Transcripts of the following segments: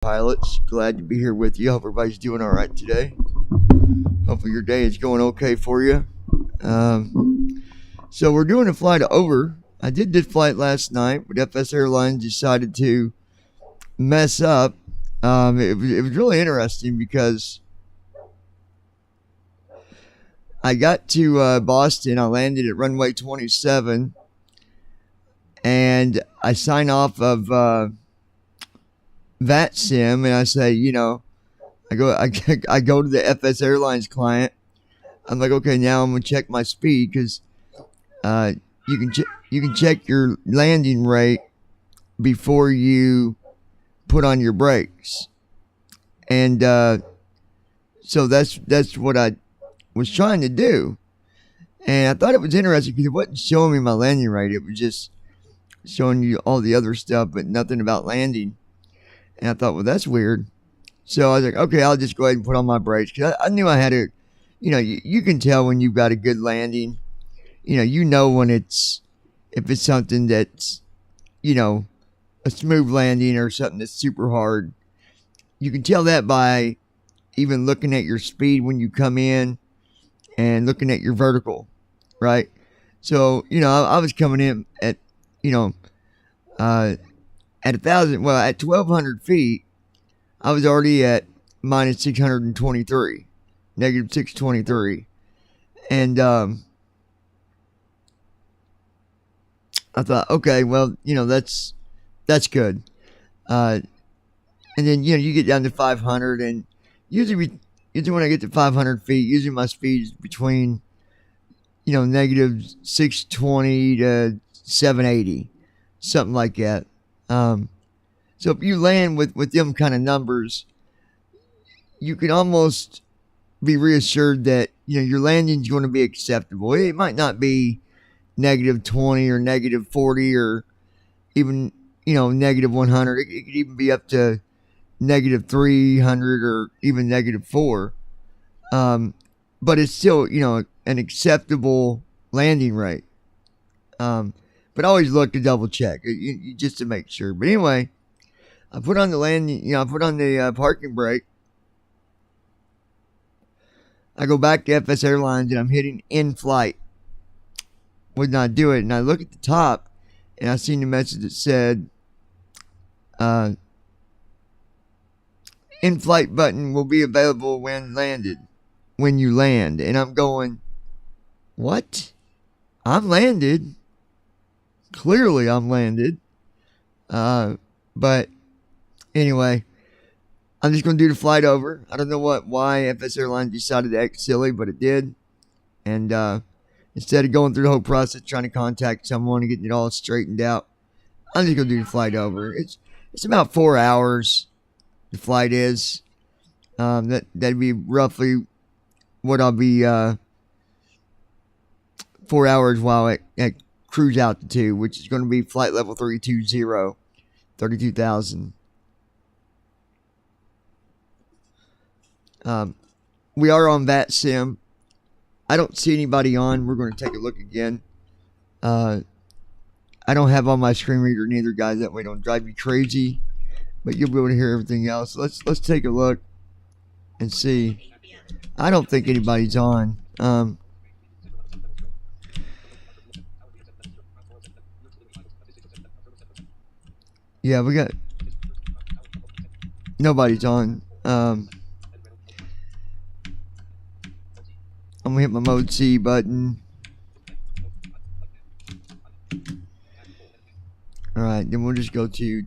Pilots. Glad to be here with you. Hope everybody's doing all right today. Hopefully your day is going okay for you. So we're doing a flight over. I did this flight last night, but FS Airlines decided to mess up. It was really interesting because I got to Boston. I landed at runway 27, and I sign off of VATSIM, and I say, I go to the FS Airlines client. I'm like, okay, now I'm gonna check my speed because you can check your landing rate before you put on your brakes, and so that's what I was trying to do, and I thought it was interesting because it wasn't showing me my landing rate; it was just showing you all the other stuff, but nothing about landing. And I thought, well, that's weird. So I was like, okay, I'll just go ahead and put on my brakes because I knew I had to. You can tell when you've got a good landing. You know when if it's something that's, a smooth landing or something that's super hard. You can tell that by even looking at your speed when you come in and looking at your vertical, right? So, I was coming in at, at 1,200 feet, I was already at minus 623, negative 623. And I thought, okay, well, that's good. And then, you get down to 500, and usually when I get to 500 feet, usually my speed is between, negative 620 to 780, something like that. So if you land with them kind of numbers, you can almost be reassured that, your landing is going to be acceptable. It might not be negative 20 or negative 40 or even, negative 100. It could even be up to negative 300 or even negative 4. But it's still, an acceptable landing rate. But I always look to double check just to make sure. But anyway, I put on the landing, I put on the parking brake. I go back to FS Airlines and I'm hitting in flight. Would not do it. And I look at the top and I seen the message that said, in flight button will be available when you land. And I'm going, what? I'm landed. Clearly I'm landed. But anyway, I'm just going to do the flight over. I don't know why FS Airlines decided to act silly, but it did. And instead of going through the whole process trying to contact someone and getting it all straightened out, I'm just going to do the flight over. It's about 4 hours, the flight is. That'd be roughly what I'll be 4 hours while at cruise altitude, which is going to be flight level 320, 32,000. We are on VATSIM. I don't see anybody on. We're going to take a look again. I don't have on my screen reader neither, guys. That way don't drive you crazy. But you'll be able to hear everything else. Let's take a look and see. I don't think anybody's on. Yeah, we got nobody's on. I'm gonna hit my mode C button. Alright, then we'll just go to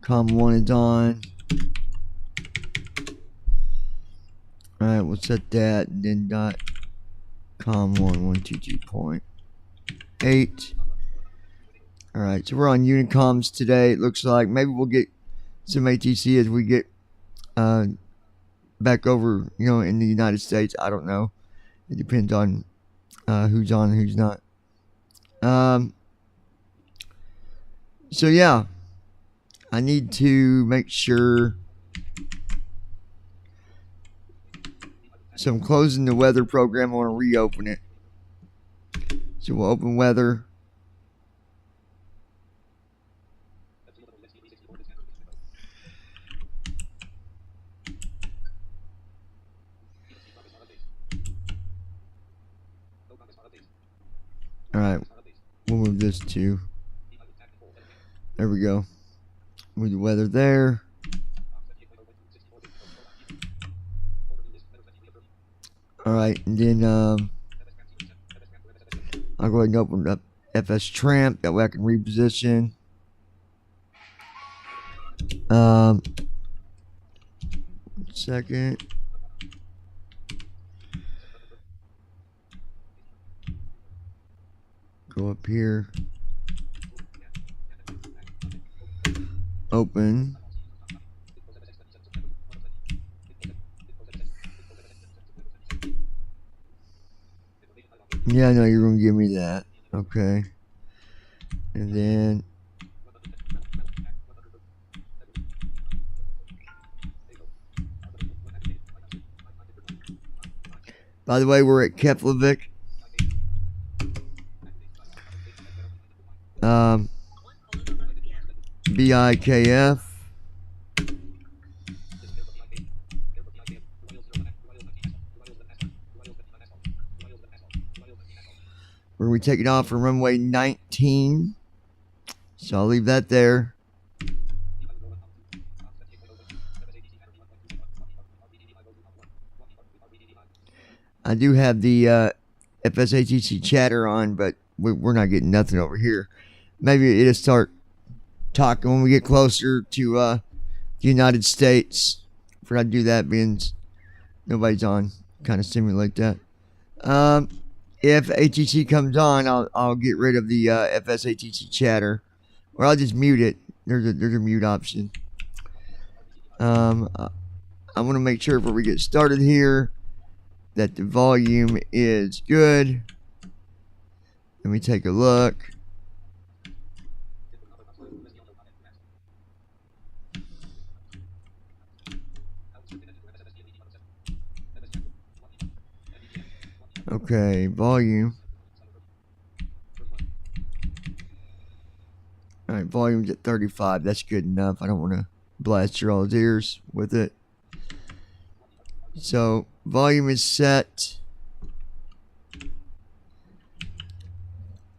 COM1 is on. Alright, we'll set that and then dot COM1 122.8. Alright, so we're on Unicoms today. It looks like maybe we'll get some ATC as we get back over, in the United States. I don't know. It depends on who's on and who's not. So yeah, I need to make sure. So I'm closing the weather program. I want to reopen it. So we'll open weather. this too. There we go. With the weather there. Alright, and then I'll go ahead and open up FS Tramp. That way I can reposition. One second. Go up here. Open. Yeah, I know you're going to give me that. Okay. And then by the way, we're at Keflavik. bikf. We're going to be taking off from runway 19. So I'll leave that there. I do have the FSATC chatter on, but we're not getting nothing over here. Maybe it'll start talking when we get closer to the United States. Forgot to do that, being nobody's on. Kind of simulate that. If ATC comes on, I'll get rid of the FSATC chatter, or I'll just mute it. There's a mute option. I want to make sure before we get started here that the volume is good. Let me take a look. Okay, volume. Alright, volume's at 35. That's good enough. I don't want to blast your all's ears with it. So, volume is set.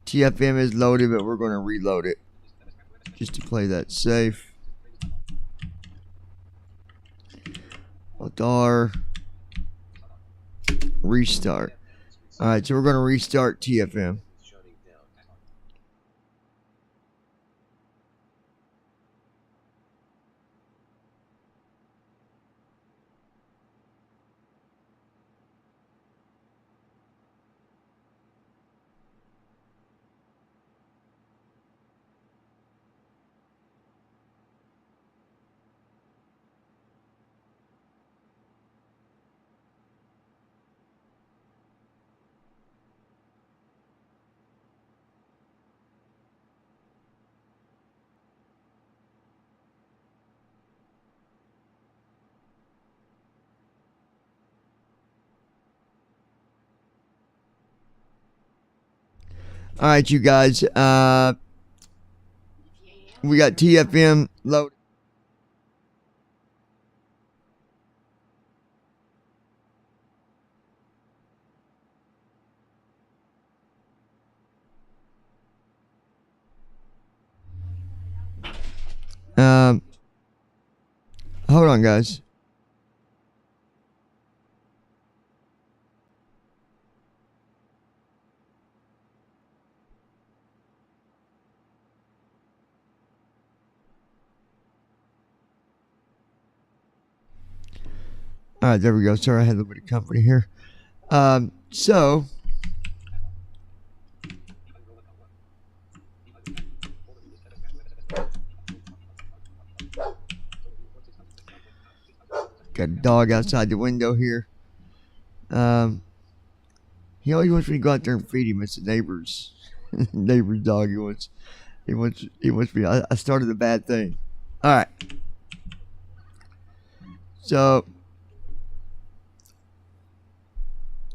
TFM is loaded, but we're going to reload it just to play that safe. Alt-R. Restart. Alright, so we're going to restart TFM. All right, you guys. We got TFM loaded. Hold on, guys. All right, there we go. Sorry, I had a little bit of company here. So got a dog outside the window here. He always wants me to go out there and feed him. It's the neighbor's dog. He wants me. I started a bad thing. All right. So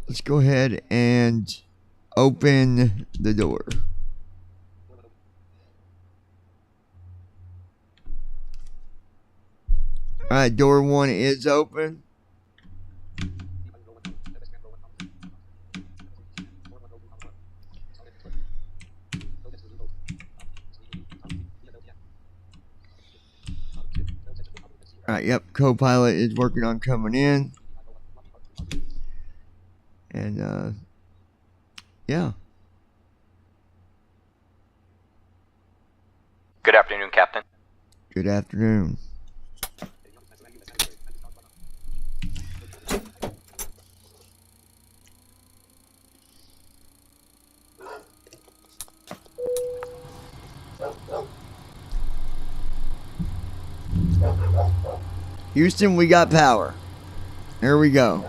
let's go ahead and open the door. All right, door 1 is open. Alright, yep, Copilot is working on coming in. And, yeah. Good afternoon, Captain. Good afternoon. Houston, we got power. Here we go.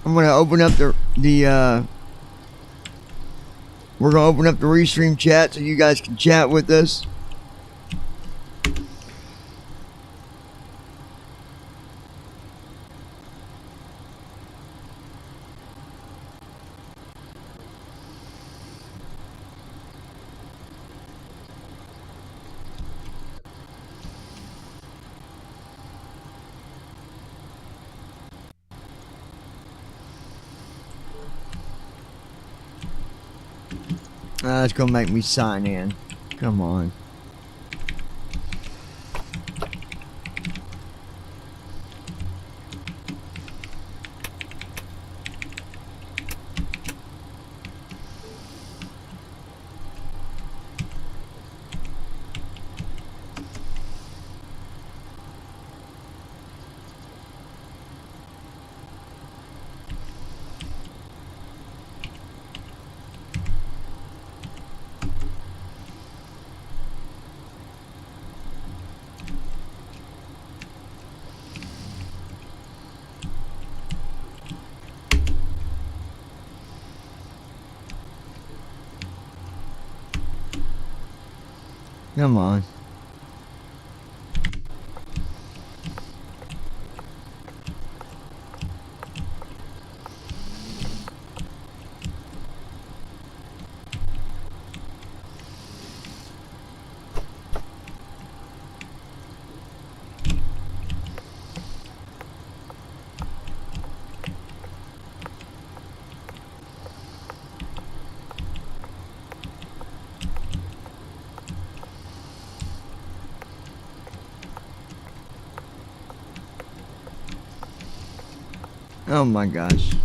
I'm gonna open up the we're gonna open up the restream chat so you guys can chat with us. It's gonna make me sign in. Come on. Come on. Oh my gosh.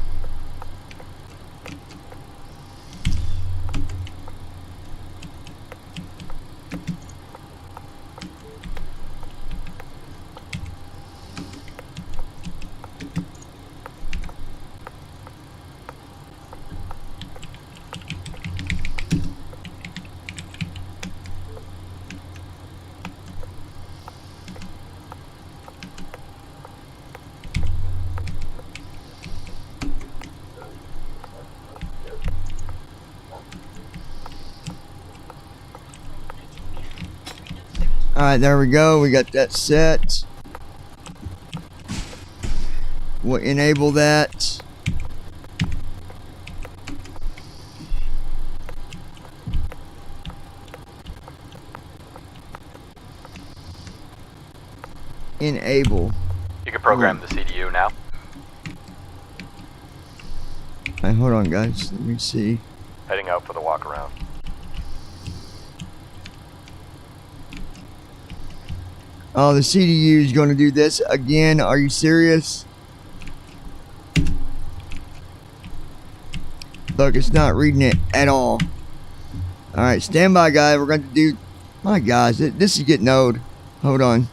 Alright, there we go. We got that set. We'll enable that. Enable. You can program the CDU now. Alright, hold on guys. Let me see. Heading out for the walk around. Oh, the CDU is going to do this again. Are you serious? Look, it's not reading it at all. Alright, stand by, guy. We're going to do... My gosh, this is getting old. Hold on.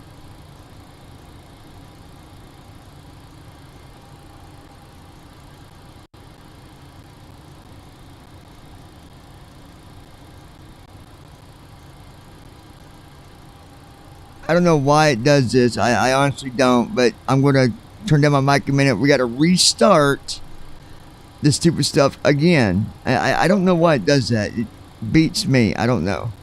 I don't know why it does this. I honestly don't, but I'm going to turn down my mic a minute. We got to restart this stupid stuff again. I don't know why it does that. It beats me. I don't know.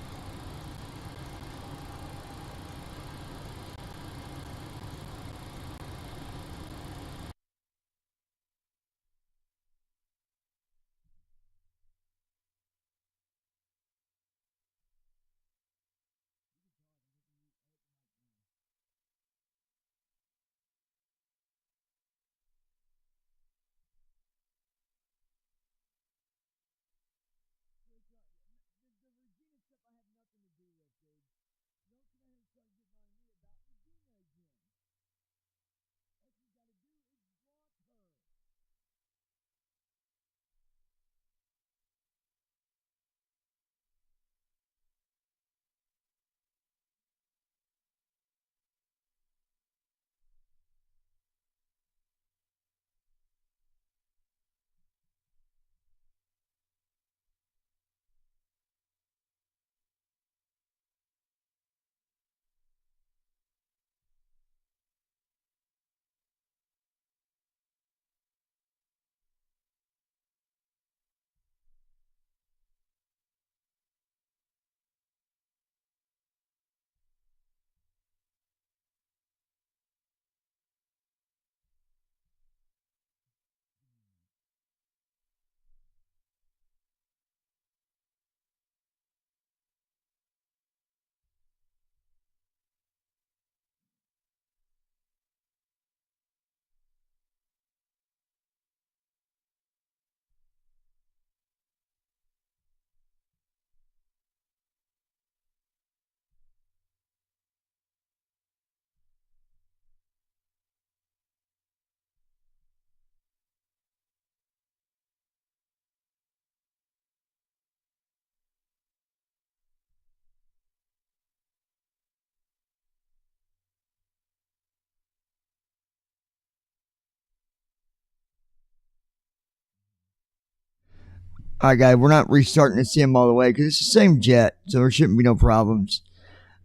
Alright, guys, we're not restarting the sim all the way because it's the same jet, so there shouldn't be no problems.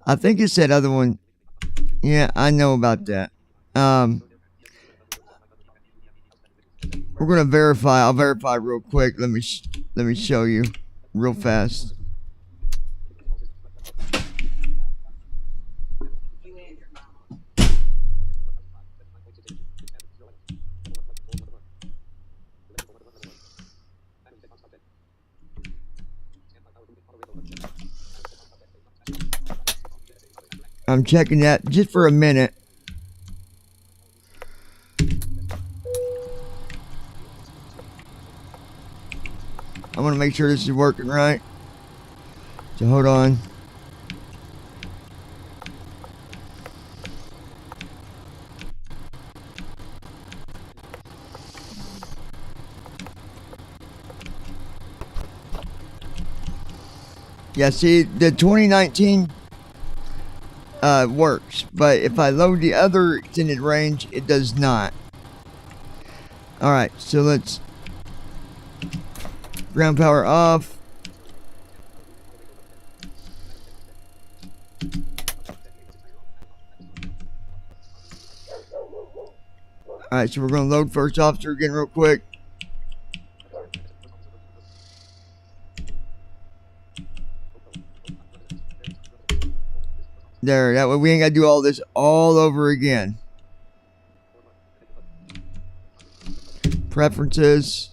I think it's that other one. Yeah, I know about that. We're gonna verify. I'll verify real quick. Let me show you real fast. I'm checking that just for a minute. I want to make sure this is working right. So hold on. Yeah, see, the 2019 works, but if I load the other extended range, it does not. Alright, so let's ground power off. Alright, so we're going to load first officer again real quick. There, that way we ain't got to do all this all over again. Preferences.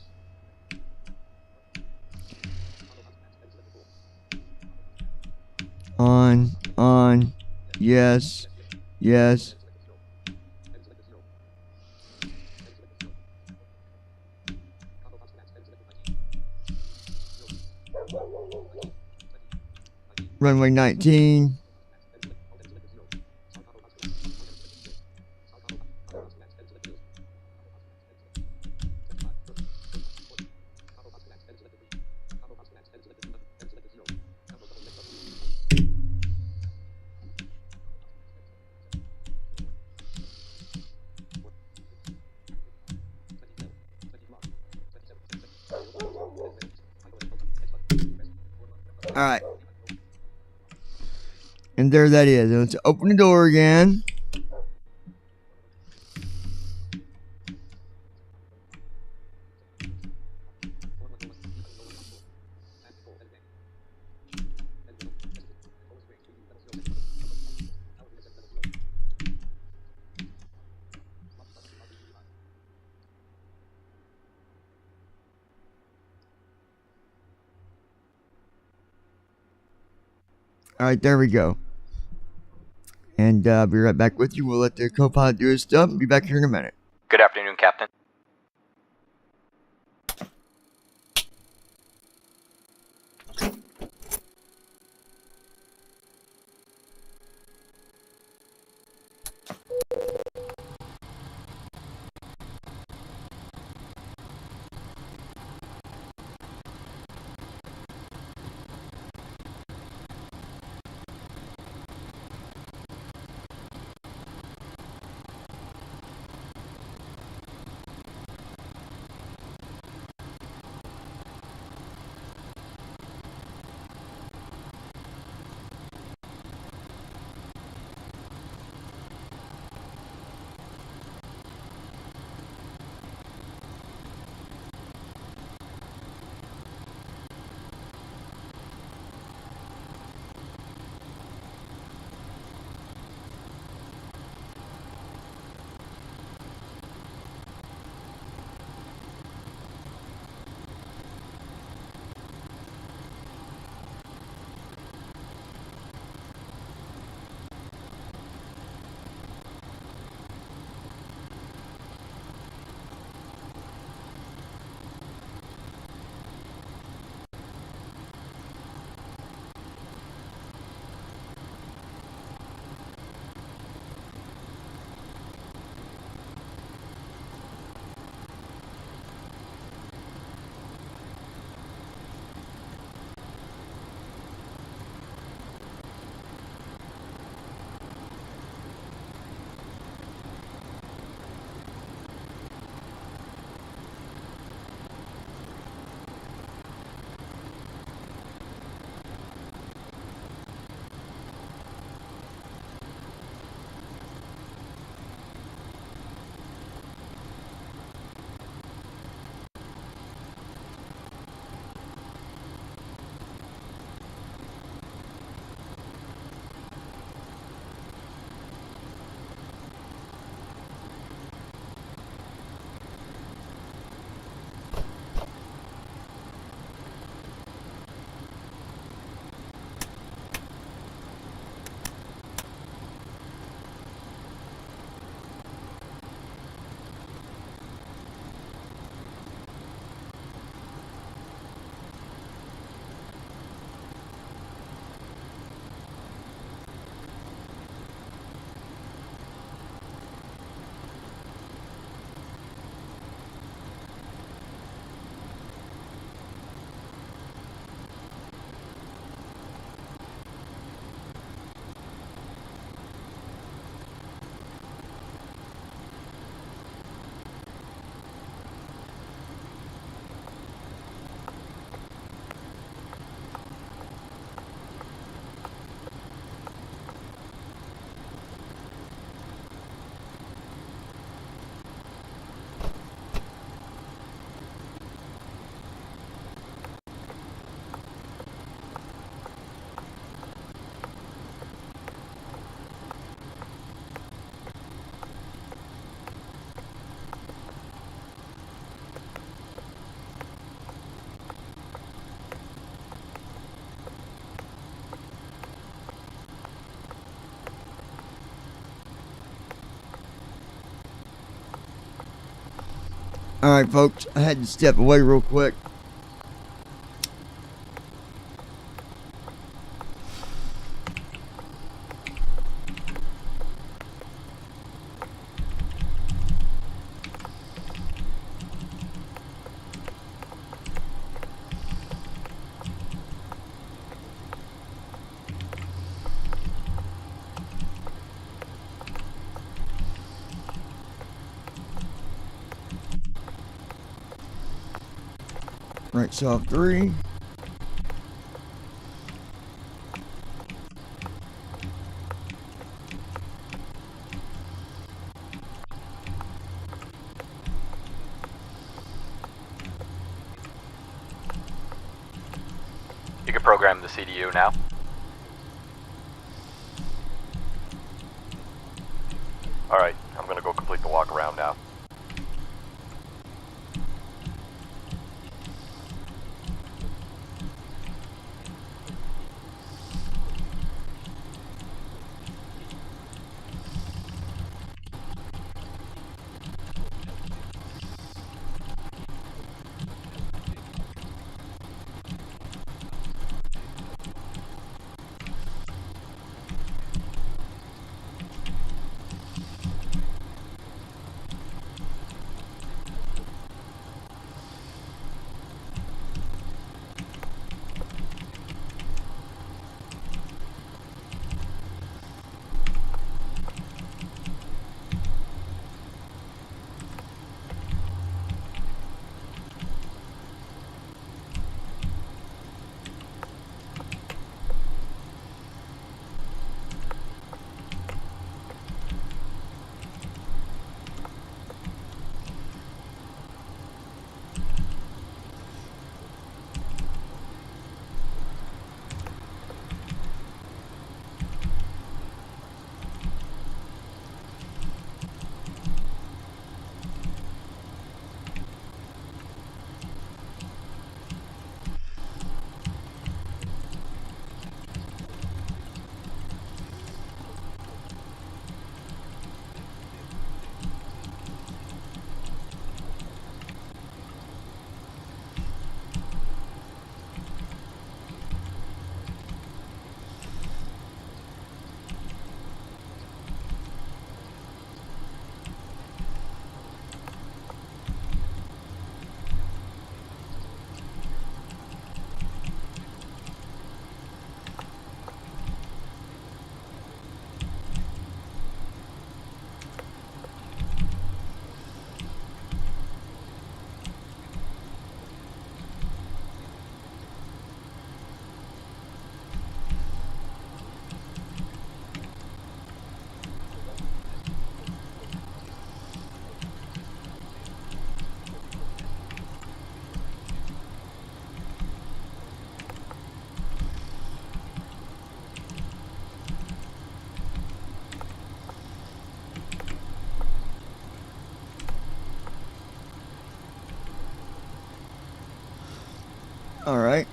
On, yes, yes. Runway 19. Alright. And there that is. Let's open the door again. Alright, there we go. And I'll be right back with you. We'll let the co-pilot do his stuff. Be back here in a minute. Good afternoon, Captain. Alright, folks, I had to step away real quick. Right, soft 3. program the CDU now. Alright, I'm gonna go complete the walk around now. All right.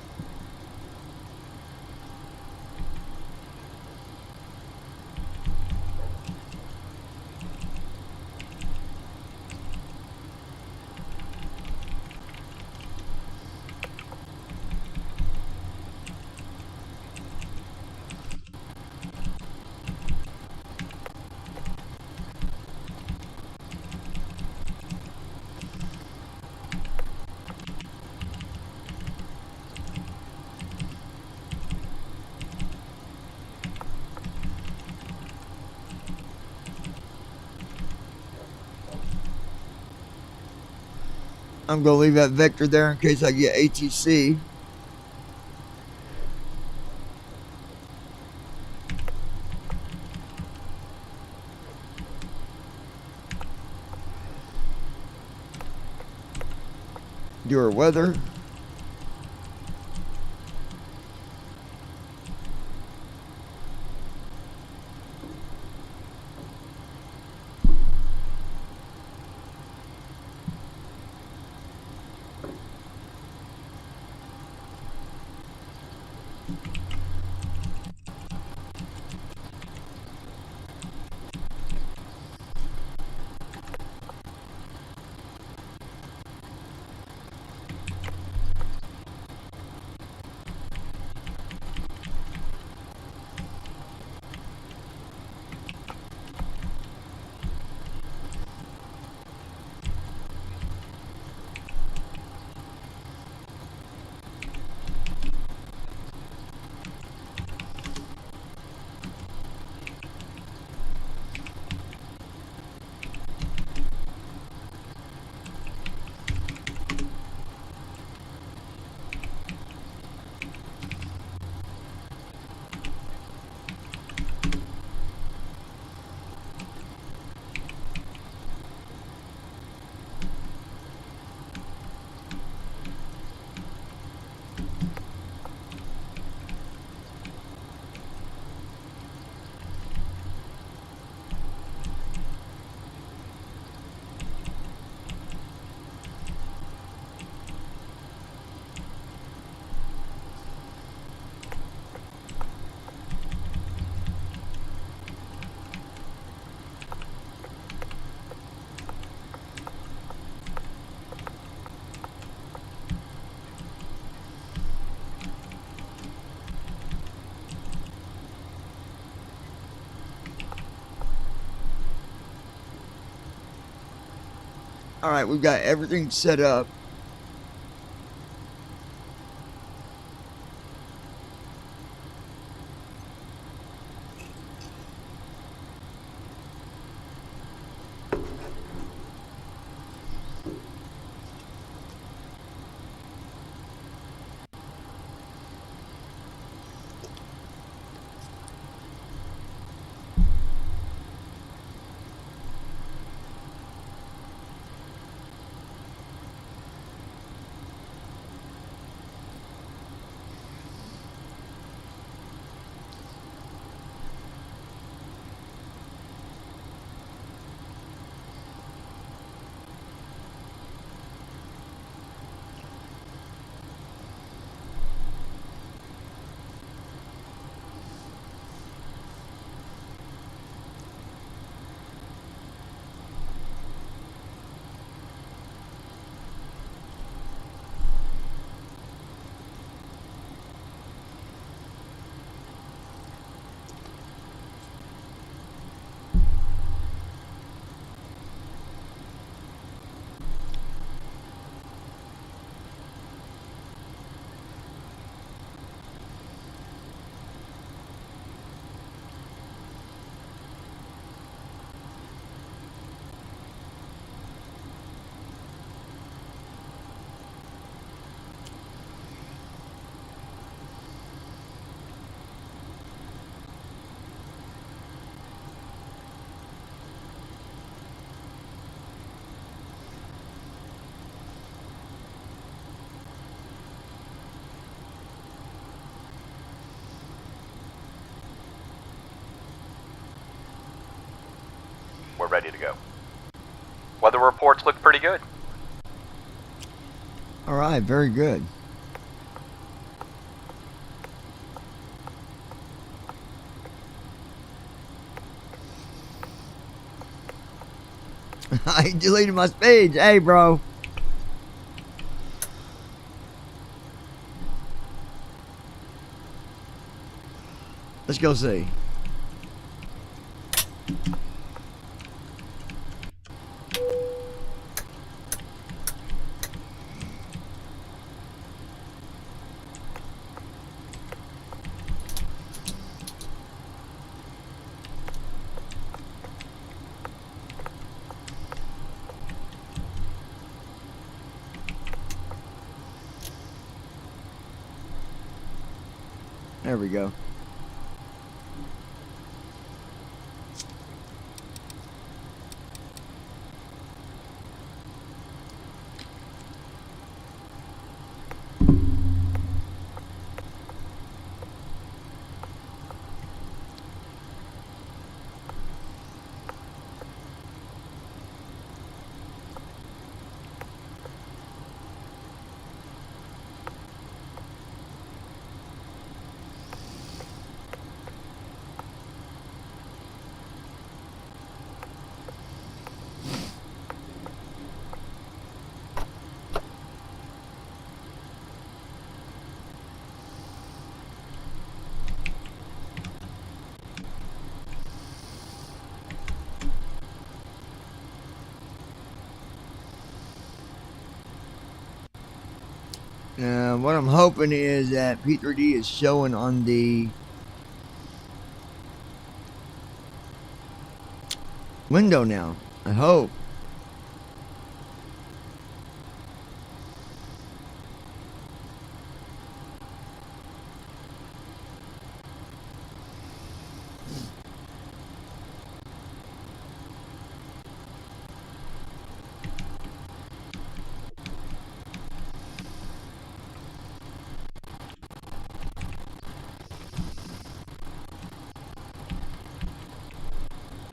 I'm going to leave that vector there in case I get ATC. Do our weather. Alright, we've got everything set up. We're ready to go. Weather reports look pretty good. Alright, very good. I deleted my speech. Hey, bro. Let's go see. There we go. What I'm hoping is that P3D is showing on the window now. I hope.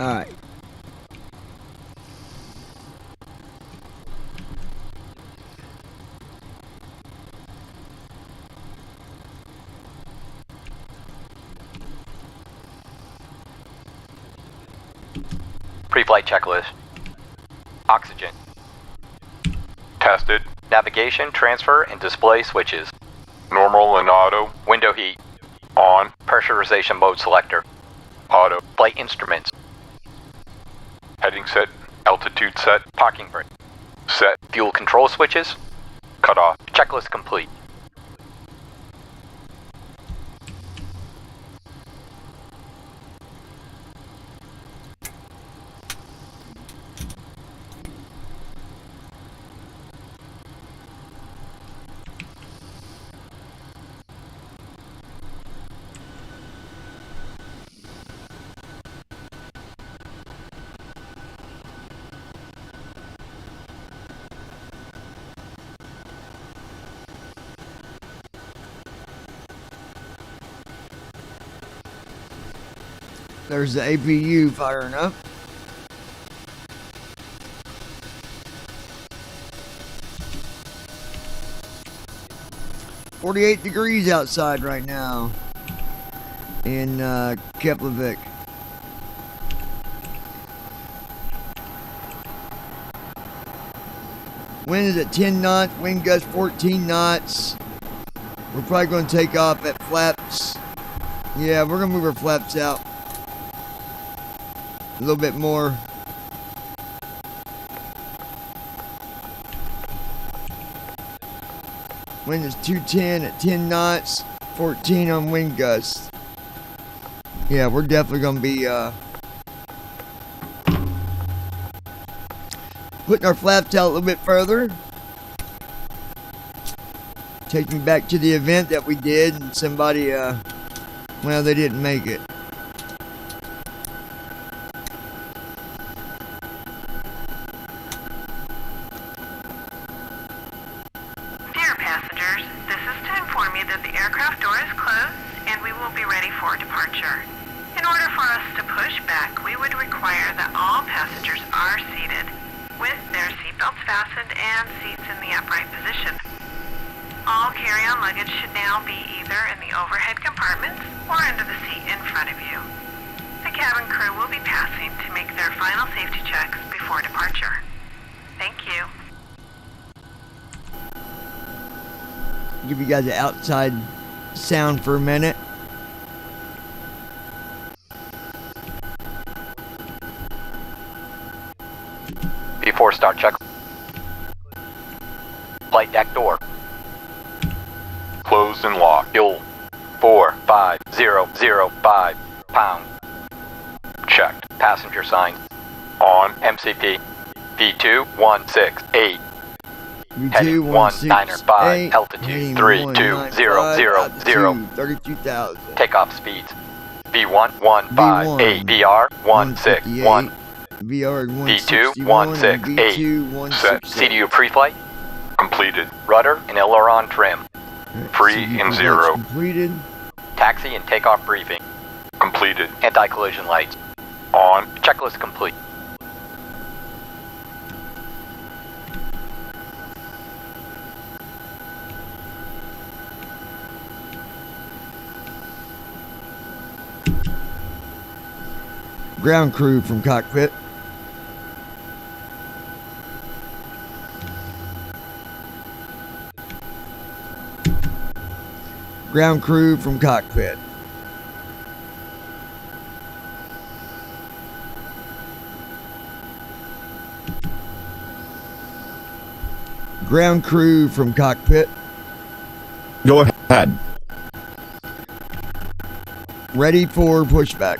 Alright. Pre-flight checklist. Oxygen. Tested. Navigation, transfer, and display switches. Normal and auto. Window heat. On. Pressurization mode selector. Auto. Flight instruments. Heading set. Altitude set. Parking brake. Set. Fuel control switches. Cut off. Checklist complete. There's the APU firing up. "48 degrees outside right now in Keflavik. Wind is at 10 knots, wind gust 14 knots. We're probably going to take off at flaps. Yeah, we're going to move our flaps out a little bit more. Wind is 210 at 10 knots, 14 on wind gusts. Yeah, we're definitely going to be putting our flaps out a little bit further. Take me back to the event that we did, and somebody, well, they didn't make it. Dear passengers, this is to inform you that the aircraft door is closed and we will be ready for departure. In order for us to push back, we would require that all passengers are seated with their seatbelts fastened and seats in the upright position. All carry-on luggage should now be either in the overhead compartments or under the seat in front of you. The cabin crew will be passing to make their final safety checks before departure. Thank you. Give you guys an outside sound for a minute. Before start check. Flight deck door. Closed and locked. Fuel 45005 pound. Checked. Passenger sign. On. MCP V2168. Heading 195, 195, altitude 32000. 32,000. Takeoff speeds V1158, VR 161, VR V2168. Set. CDU pre-flight, Completed. rudder and aileron trim, Free and zero. Completed. taxi and takeoff briefing, Completed. anti-collision lights, On. checklist complete. Ground crew from cockpit. Ground crew from cockpit. Ground crew from cockpit. Go ahead. Ready for pushback.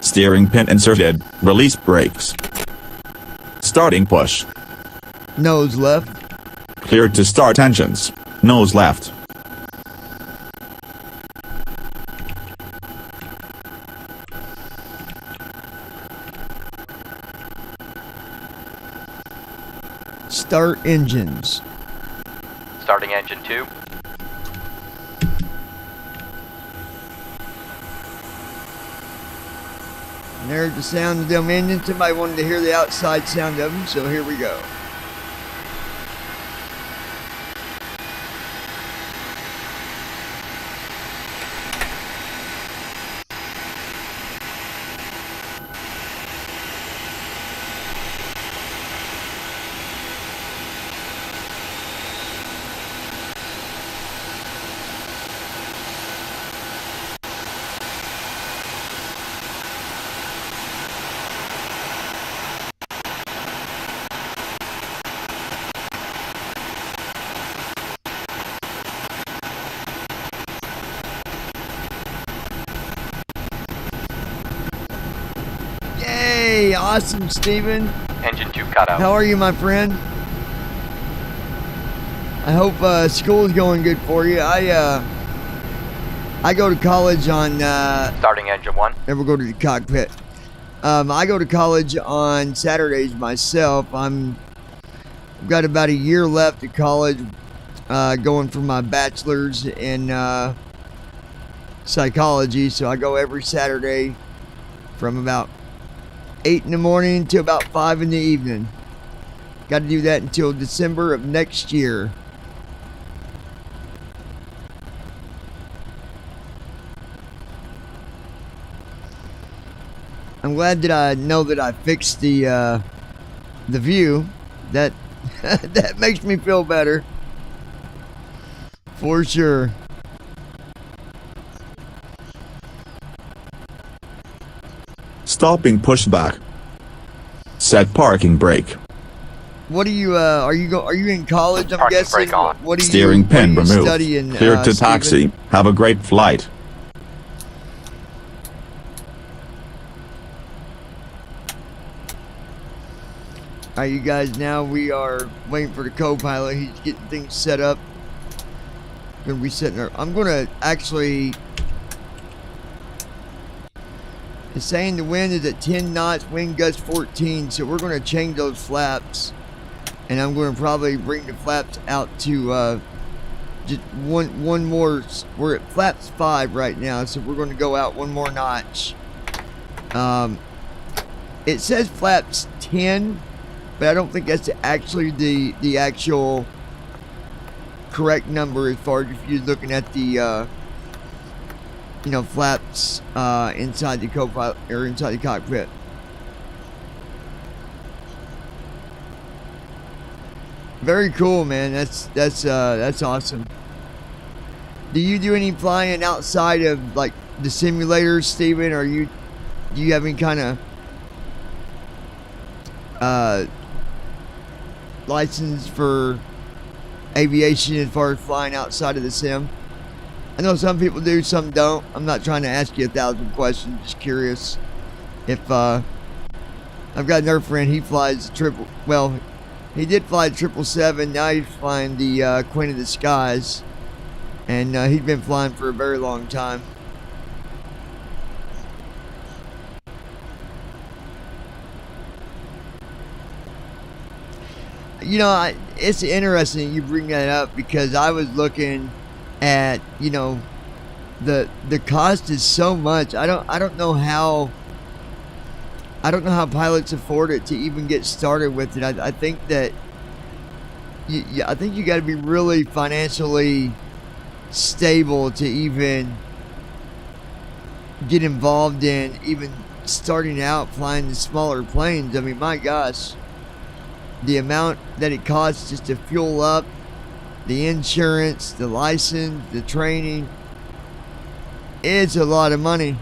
Steering pin inserted. Release brakes. Starting push. Nose left. Cleared to start engines. Nose left. Start engines. Starting engine 2, And there's the sound of them engines. Somebody wanted to hear the outside sound of them, so here we go. awesome, Steven. Engine 2 cut out. How are you, my friend? I hope school is going good for you. I go to college on. Starting engine 1. Never go to the cockpit. I go to college on Saturdays myself. I've got about a year left at college, going for my bachelor's in psychology. So I go every Saturday from about 8 in the morning to about 5 in the evening. Got to do that until December of next year. I'm glad that I know that I fixed the view. That that makes me feel better. For sure. Stopping pushback. Set parking brake. What are you are you in college, I'm Parking guessing? brake on. What are you Steering pin what are you removed. studying, Clear to Steven? taxi. Have a great flight. Alright, you guys, now we are waiting for the co-pilot. He's getting things set up. Gonna be sitting there. I'm gonna actually. It's saying the wind is at 10 knots, wind gust 14, so we're gonna change those flaps, and I'm gonna probably bring the flaps out to just one more. We're at flaps 5 right now, so we're gonna go out one more notch. It says flaps 10. But I don't think that's actually the actual correct number as far as if you're looking at the flaps inside the co-pilot or inside the cockpit. Very cool, man. That's awesome. Do you do any flying outside of like the simulators, Steven? Or do you have any kind of license for aviation as far as flying outside of the sim? I know some people do, some don't. I'm not trying to ask you 1,000 questions, just curious. If I've got another friend, he flies he did fly 777, now he's flying the Queen of the Skies, and he's been flying for a very long time. You know, it's interesting you bring that up because I was looking at, the cost is so much. I don't know how pilots afford it to even get started with it. I think that I think you got to be really financially stable to even get involved in even starting out flying the smaller planes. I mean, my gosh. The amount that it costs just to fuel up, the insurance, the license, the training, it's a lot of money.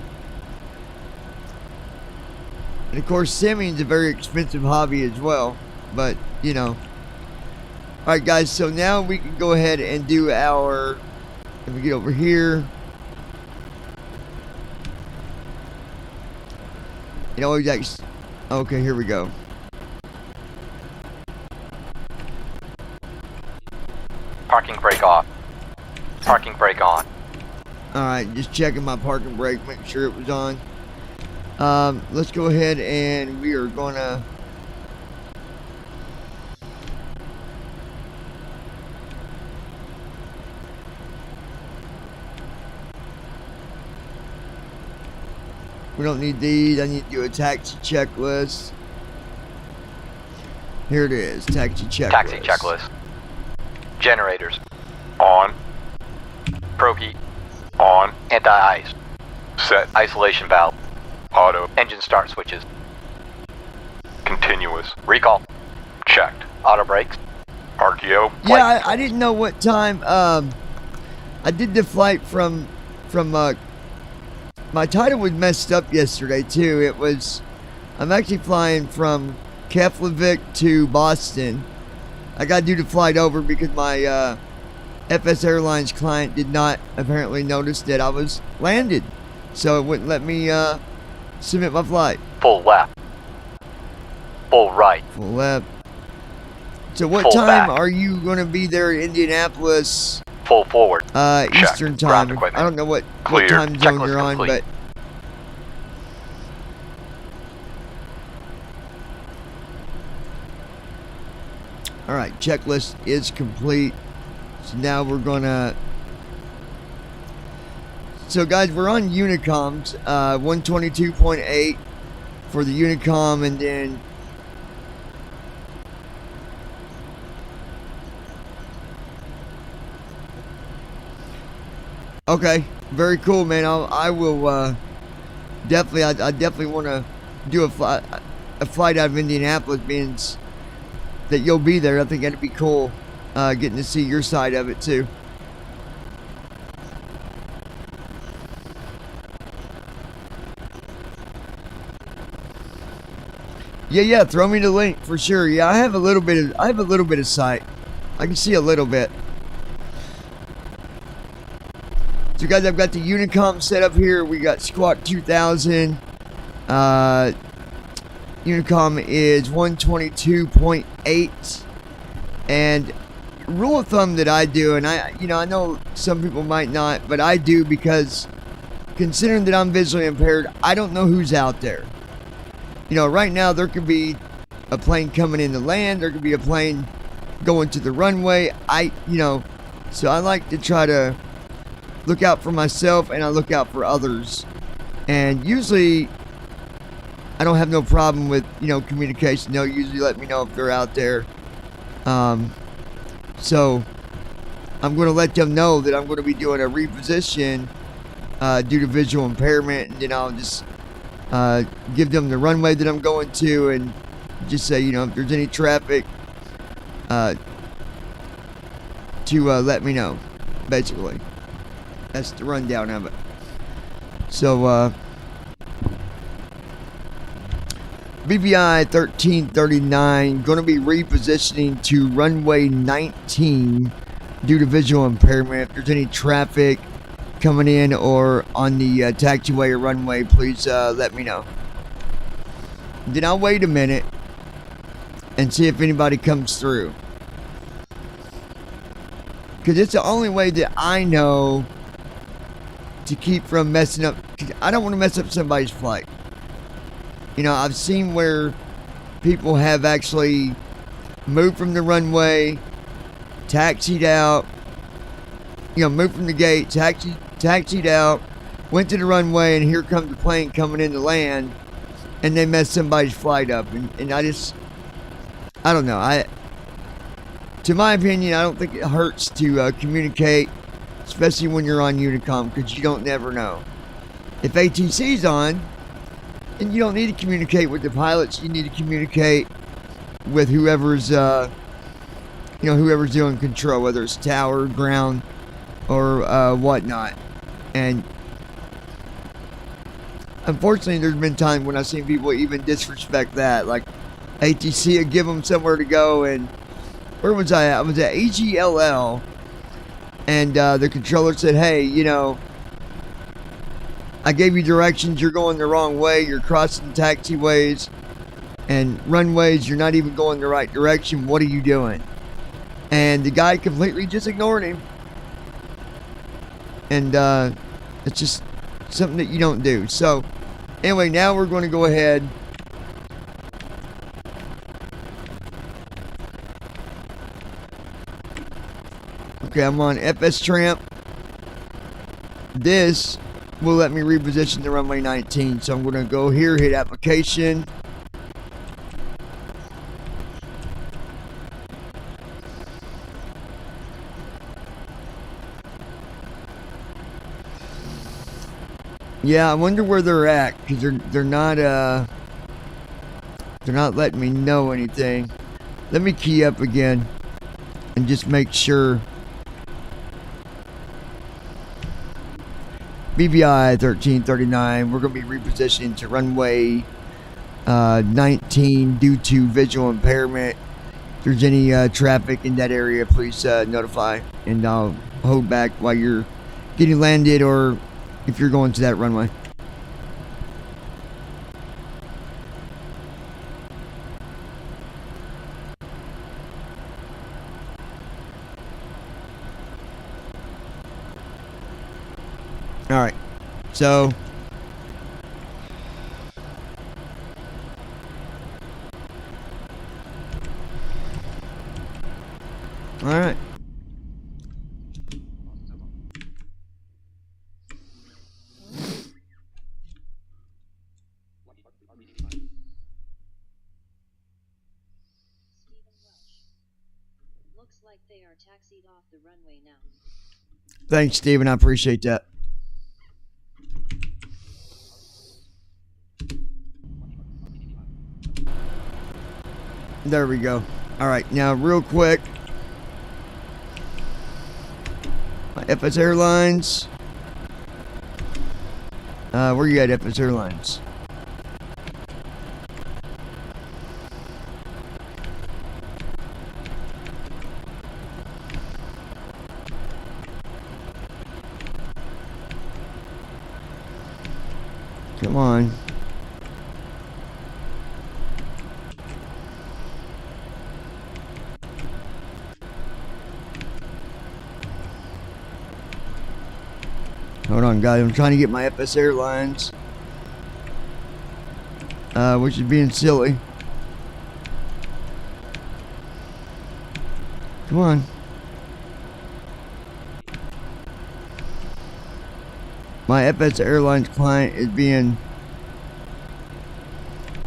And of course, simming is a very expensive hobby as well, but Alright guys, so now we can go ahead and do our, let me get over here. Okay, here we go. Parking brake off. Parking brake on. Alright, just checking my parking brake, making sure it was on. Let's go ahead and we are gonna we don't need these. I need to do a taxi checklist. Here it is, taxi checklist. Taxi checklist. Generators. On. Proheat. On. Anti-ice. Set. Isolation valve. Auto. Engine start switches. Continuous. Recall. Checked. Auto brakes. RTO. Yeah, I didn't know what time. I did the flight from my title was messed up yesterday too. I'm actually flying from Keflavik to Boston. I got to do the flight over because my FS Airlines client did not apparently notice that I was landed, so it wouldn't let me submit my flight. Full left. Full right. Full left. So what Full time back. are you going to be there in Indianapolis? Full forward. Eastern Ground time. equipment. I don't know what Clear. time zone Checklist you're on, complete. but all right, checklist is complete. So now we're gonna. So guys, we're on Unicoms, 122.8 for the Unicom, and then okay, very cool, man. I will definitely. I definitely want to do a flight out of Indianapolis, being that you'll be there. I think that'd be cool, getting to see your side of it too. Yeah, throw me the link for sure. Yeah, I have a little bit of sight. I can see a little bit. So guys, I've got the Unicom set up here. We got Squawk 2000. Unicom is 122.8. And rule of thumb that I do, and I know some people might not, but I do, because considering that I'm visually impaired, I don't know who's out there. Right now there could be a plane coming in to land. There could be a plane going to the runway. So I like to try to look out for myself, and I look out for others. And usually I don't have no problem with, communication. They'll usually let me know if they're out there. So I'm going to let them know that I'm going to be doing a reposition due to visual impairment, and then I'll just give them the runway that I'm going to, and just say, if there's any traffic, to let me know. Basically, that's the rundown of it. So BBI 1339 going to be repositioning to runway 19 due to visual impairment. If there's any traffic coming in or on the taxiway or runway, please let me know. Then I'll wait a minute and see if anybody comes through, because it's the only way that I know to keep from messing up. I don't want to mess up somebody's flight. I've seen where people have actually moved from the runway, taxied out, moved from the gate, taxied out, went to the runway, and here comes the plane coming in to land, and they messed somebody's flight up. And I don't know. To my opinion, I don't think it hurts to communicate, especially when you're on Unicom, because you don't never know. If ATC's on, and you don't need to communicate with the pilots, you need to communicate with whoever's whoever's doing control, whether it's tower, ground, or whatnot. And unfortunately, there's been times when I've seen people even disrespect that. Like, ATC would give them somewhere to go, and where was I at? I was at AGLL, and the controller said, hey, I gave you directions, you're going the wrong way, you're crossing taxiways and runways, you're not even going the right direction, what are you doing? And the guy completely just ignored him. And it's just something that you don't do. So anyway, now we're going to go ahead okay, I'm on FS Tramp. This will let me reposition the runway 19. So I'm going to go here, hit application. Yeah, I wonder where they're at, because they're not letting me know anything. Let me key up again and just make sure. BBI 1339, we're going to be repositioning to runway 19 due to visual impairment. If there's any traffic in that area, please notify, and I'll hold back while you're getting landed, or if you're going to that runway. So all right. Looks like they are taxied off the runway now. Thanks, Steven. I appreciate that. There we go. All right, now real quick. My FS Airlines. Where you at, FS Airlines? Come on. Hold on, guys. I'm trying to get my FS Airlines. Which is being silly. Come on. My FS Airlines client is being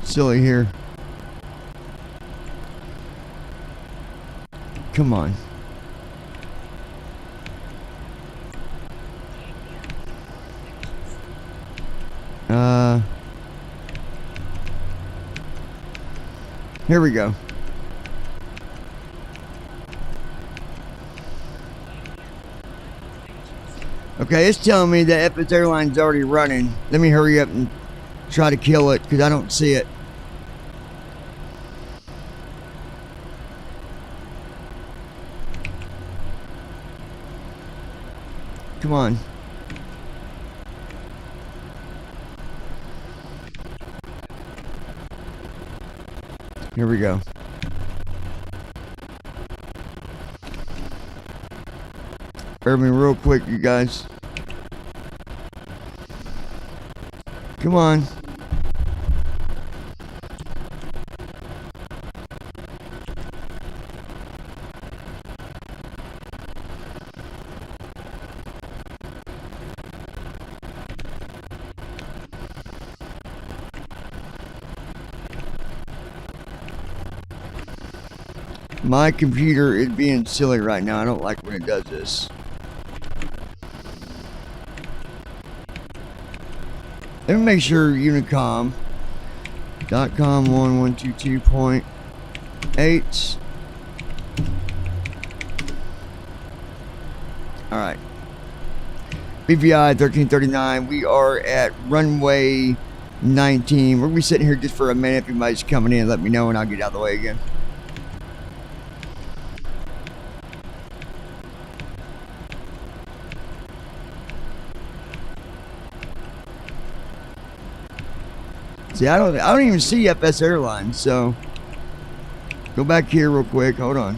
silly here. Come on. Here we go. Okay, it's telling me that FS Airlines already running. Let me hurry up and try to kill it because I don't see it. Come on. Here we go. Bear me real quick, you guys. Come on. My computer is being silly right now. I don't like when it does this. Let me make sure Unicom.com 1122.8. Alright. BVI 1339. We are at runway 19. We're going to be sitting here just for a minute. If anybody's coming in, let me know and I'll get out of the way again. See, I don't even see FS Airlines, so go back here real quick. Hold on.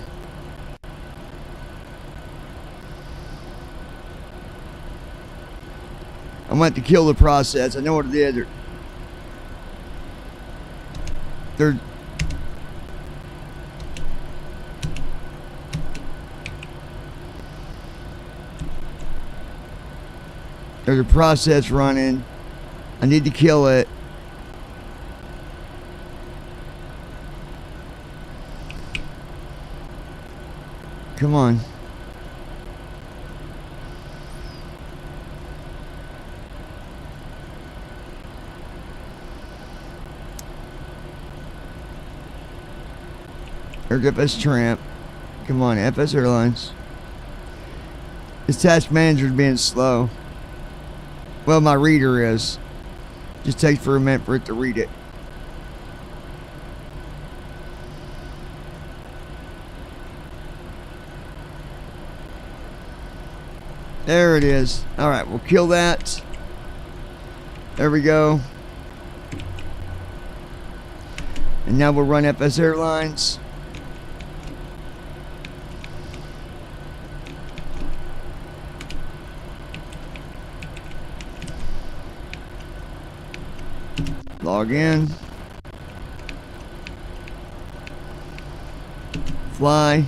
I'm going to have to kill the process. I know what it is. There's a process running. I need to kill it. Come on. There's FS Tramp. Come on, FS Airlines. This task manager's being slow. Well, my reader is. Just takes for a minute for it to read it. There it is. Alright, we'll kill that. There we go. And now we'll run FS Airlines. Log in. Fly.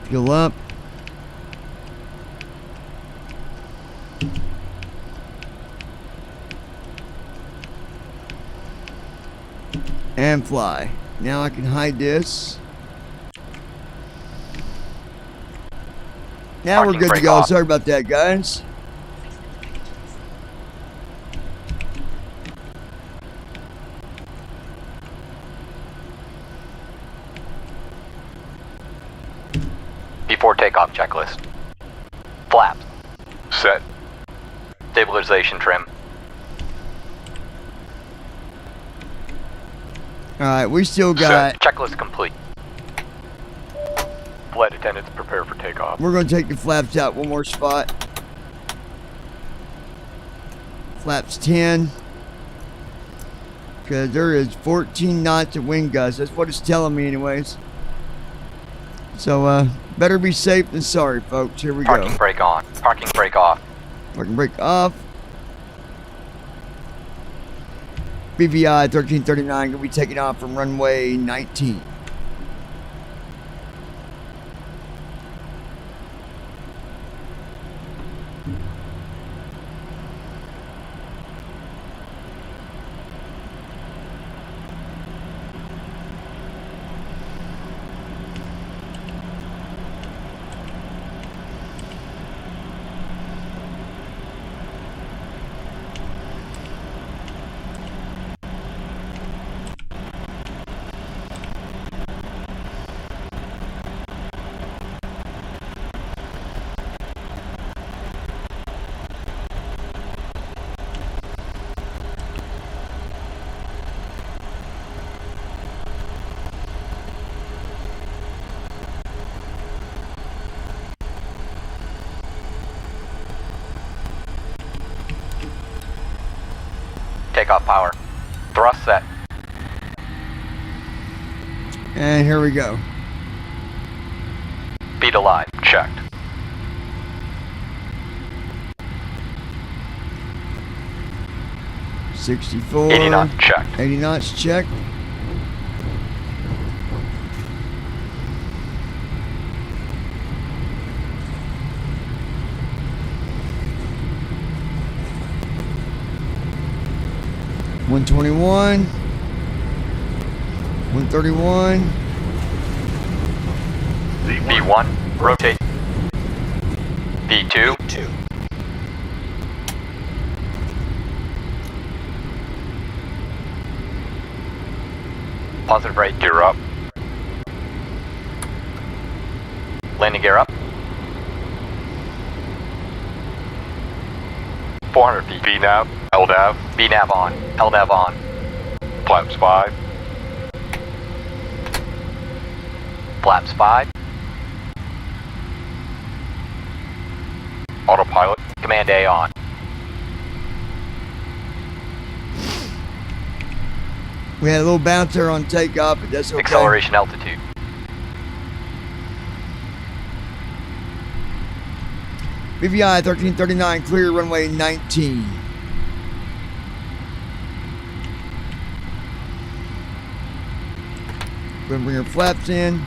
Fuel up. And fly. Now I can hide this. Now we're Parking good to brake go. off. Sorry about that, guys. Before takeoff checklist. Flaps. Set. Stabilization trim. Alright, we still got... Checklist complete. Flight attendants prepare for takeoff. We're going to take the flaps out one more spot. Flaps 10. Because there is 14 knots of wind gusts. That's what it's telling me anyways. So, better be safe than sorry, folks. Here we Parking go. brake on. Parking brake off. Parking brake off. BVI 1339 going to be taking off from runway 19. Takeoff power. Thrust set. And here we go. Speed alive. Checked. $64. 80 knots. Checked. 80 knots checked. $121. $131. B1. Rotate. B2. Positive rate. Gear up. Landing gear up. 400 feet. VNAV. LNAV. VNAV on. LNAV on. Flaps 5. Flaps 5. Autopilot. Command A on. We had a little bouncer on takeoff, but that's okay. Acceleration altitude. BVI 1339, clear runway 19. Gonna bring our flaps in.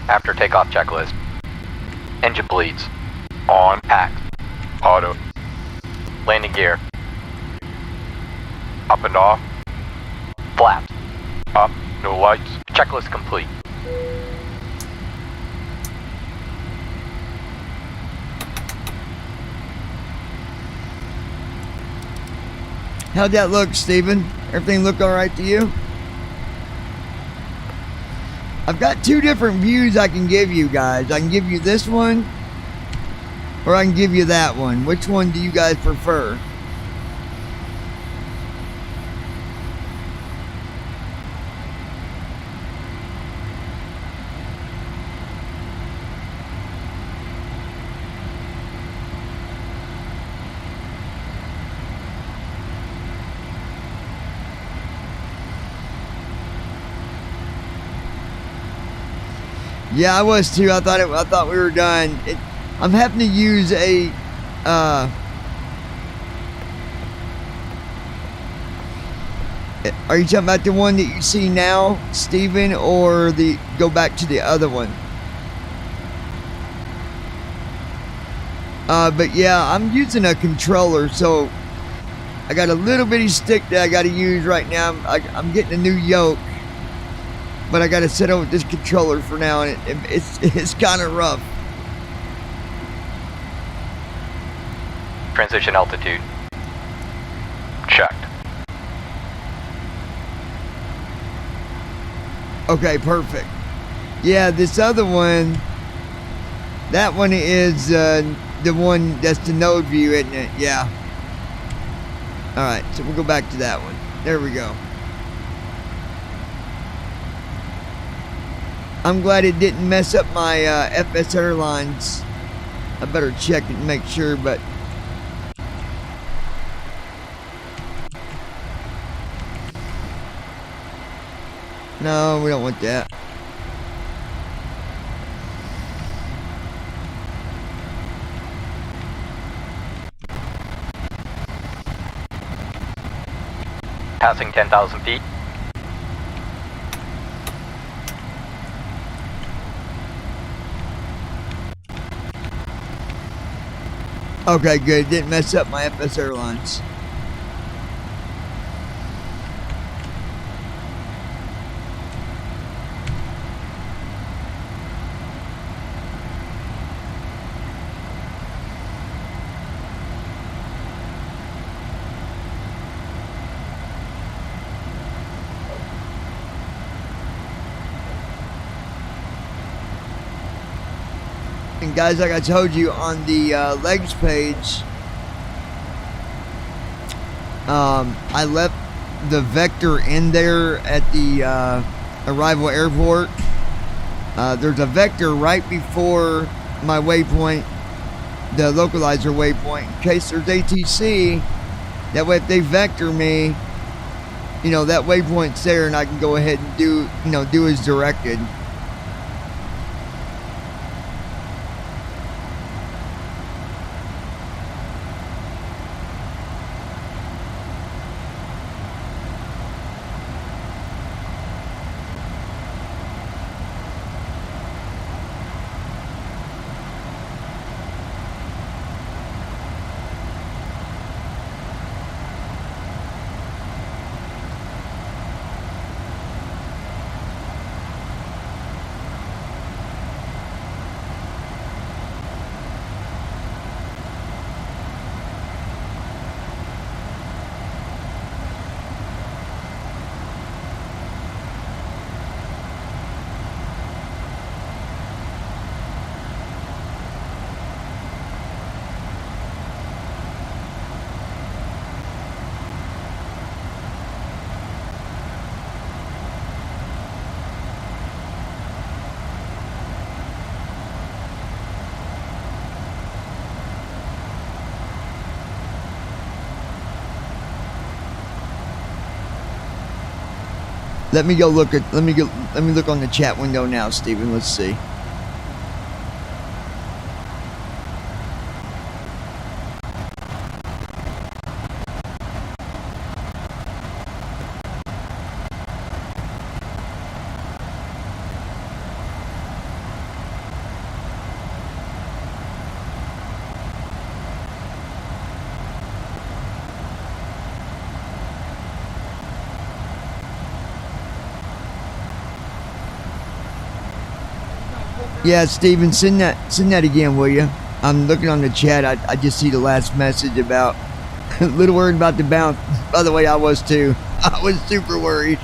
After takeoff checklist. Engine bleeds. On. Packed. Auto. Landing gear. Up and off. Flaps. Up. No lights. Checklist complete. How'd that look, Steven? Everything look all right to you? I've got two different views I can give you guys. I can give you this one, or I can give you that one. Which one do you guys prefer? Yeah, I was too. I thought we were done. I'm having to use a are you talking about the one that you see now, Steven, or the go back to the other one? But yeah, I'm using a controller, so I got a little bitty stick that I got to use right now. I'm getting a new yoke, but I got to set up with this controller for now, and it's kind of rough. Transition altitude. Checked. Okay, perfect. Yeah, this other one, that one is the one that's the node view, isn't it? Yeah. All right, so we'll go back to that one. There we go. I'm glad it didn't mess up my FS Airlines. I better check it and make sure, but no, we don't want that. Passing 10,000 feet. Okay, good. Didn't mess up my FS Airlines. And guys, like I told you on the legs page, I left the vector in there at the arrival airport. There's a vector right before my waypoint, the localizer waypoint, in case there's ATC. That way, if they vector me, you know, that waypoint's there, and I can go ahead and do as directed. Let me look on the chat window now, Steven. Let's see. Yeah, Steven, send that again, will you? I'm looking on the chat. I just see the last message about a little worried about the bounce. By the way, I was too. I was super worried.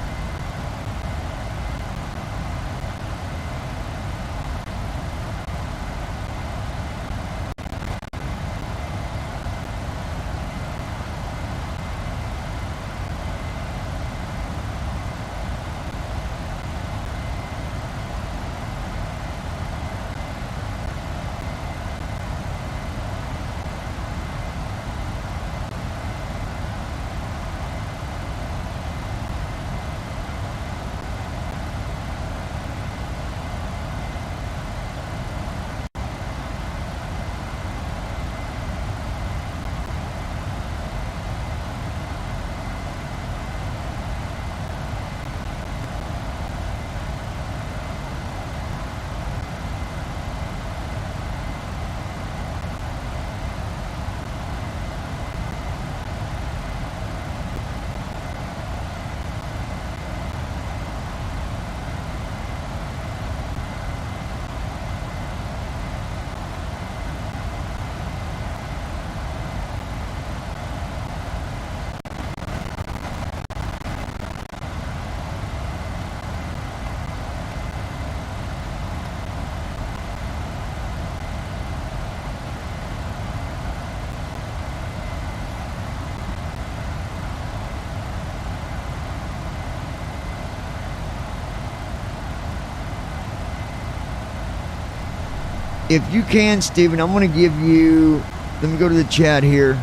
if you can, Steven, I'm going to give you, let me go to the chat here.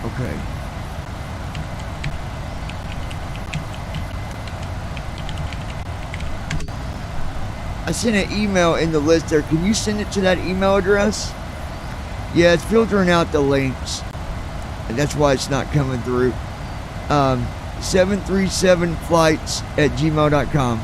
Okay. I sent an email in the list there. Can you send it to that email address? Yeah, it's filtering out the links. And that's why it's not coming through. 737flights@gmail.com.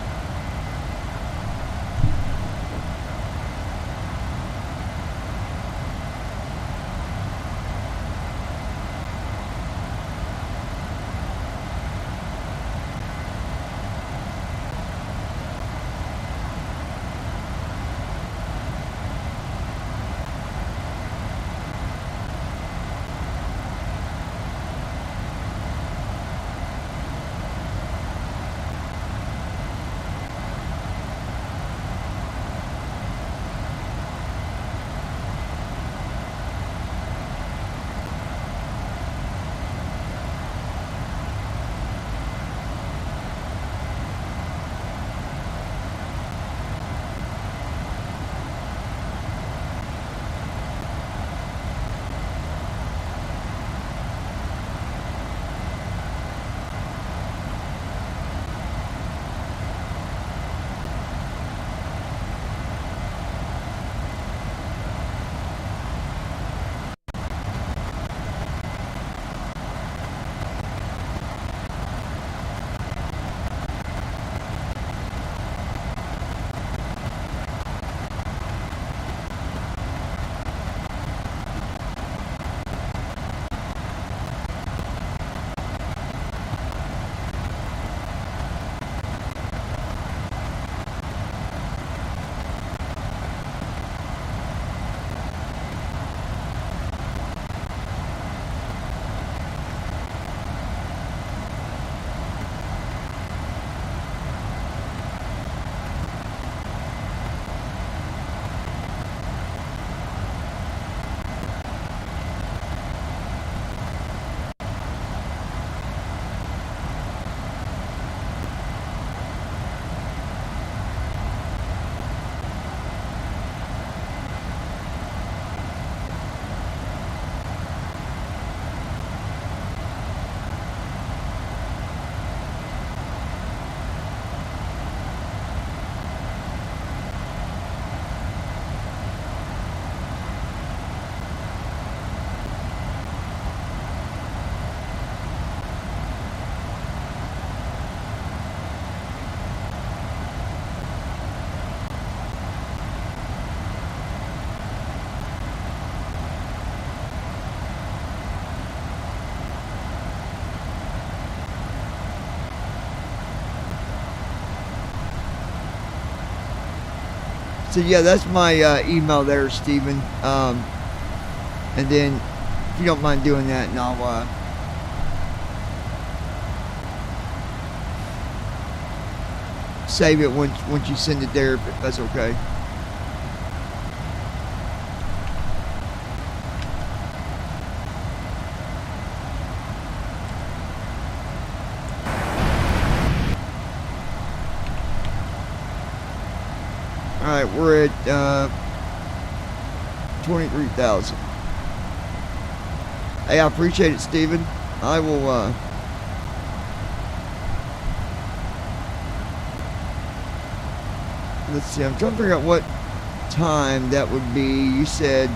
So yeah, that's my email there, Steven. And then, if you don't mind doing that, and I'll save it once you send it there, if that's okay. Alright, we're at 23,000. Hey, I appreciate it, Steven. I will let's see, I'm trying to figure out what time that would be. You said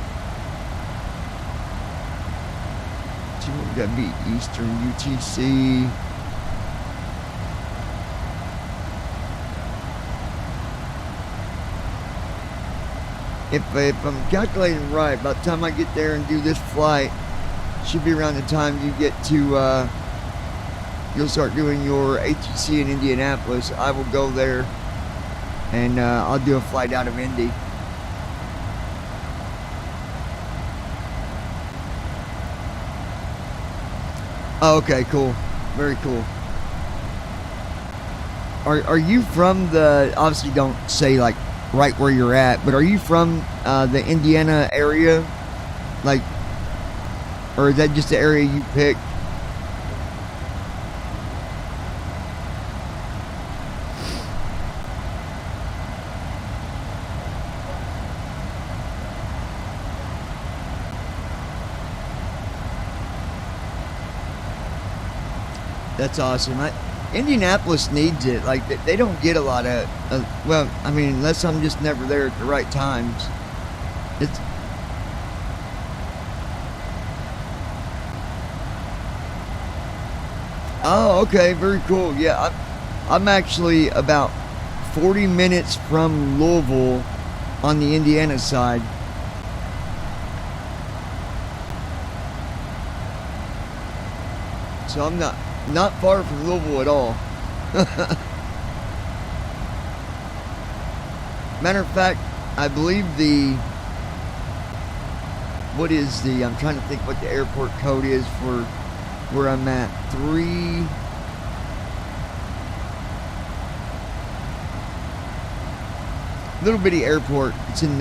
that'd be Eastern UTC. If I'm calculating right, by the time I get there and do this flight, should be around the time you get to, you'll start doing your ATC in Indianapolis. I will go there and I'll do a flight out of Indy. Oh, okay, cool. Very cool. Are you from the, obviously don't say like right where you're at, but are you from the Indiana area? Like, or is that just the area you picked? That's awesome. Indianapolis needs it. Like, they don't get a lot of, well, I mean, unless I'm just never there at the right times. It's, oh, okay, very cool. Yeah, I'm actually about 40 minutes from Louisville on the Indiana side. So I'm not far from Louisville at all. Matter of fact, I believe I'm trying to think what the airport code is for where I'm at. 3. Little bitty airport. It's in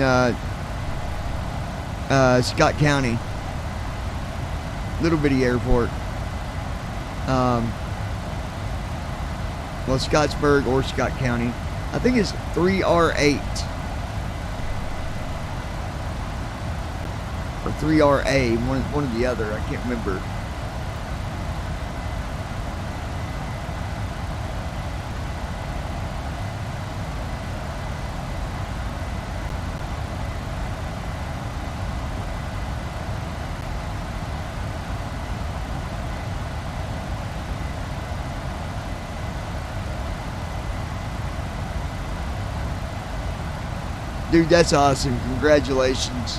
Scott County. Little bitty airport. Well, Scottsburg or Scott County. I think it's 3R8 or 3RA, one or the other. I can't remember. Dude, that's awesome. Congratulations.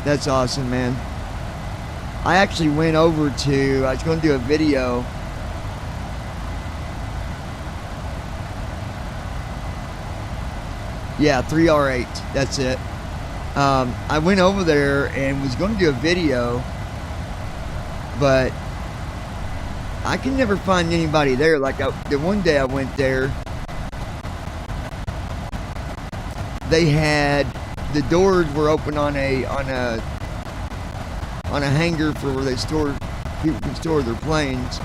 That's awesome, man. I actually went over to, I was going to do a video. Yeah, 3R8. That's it. I went over there and was going to do a video, but I can never find anybody there. Like, the one day I went there, they had, the doors were open on a hangar for where people can store their planes.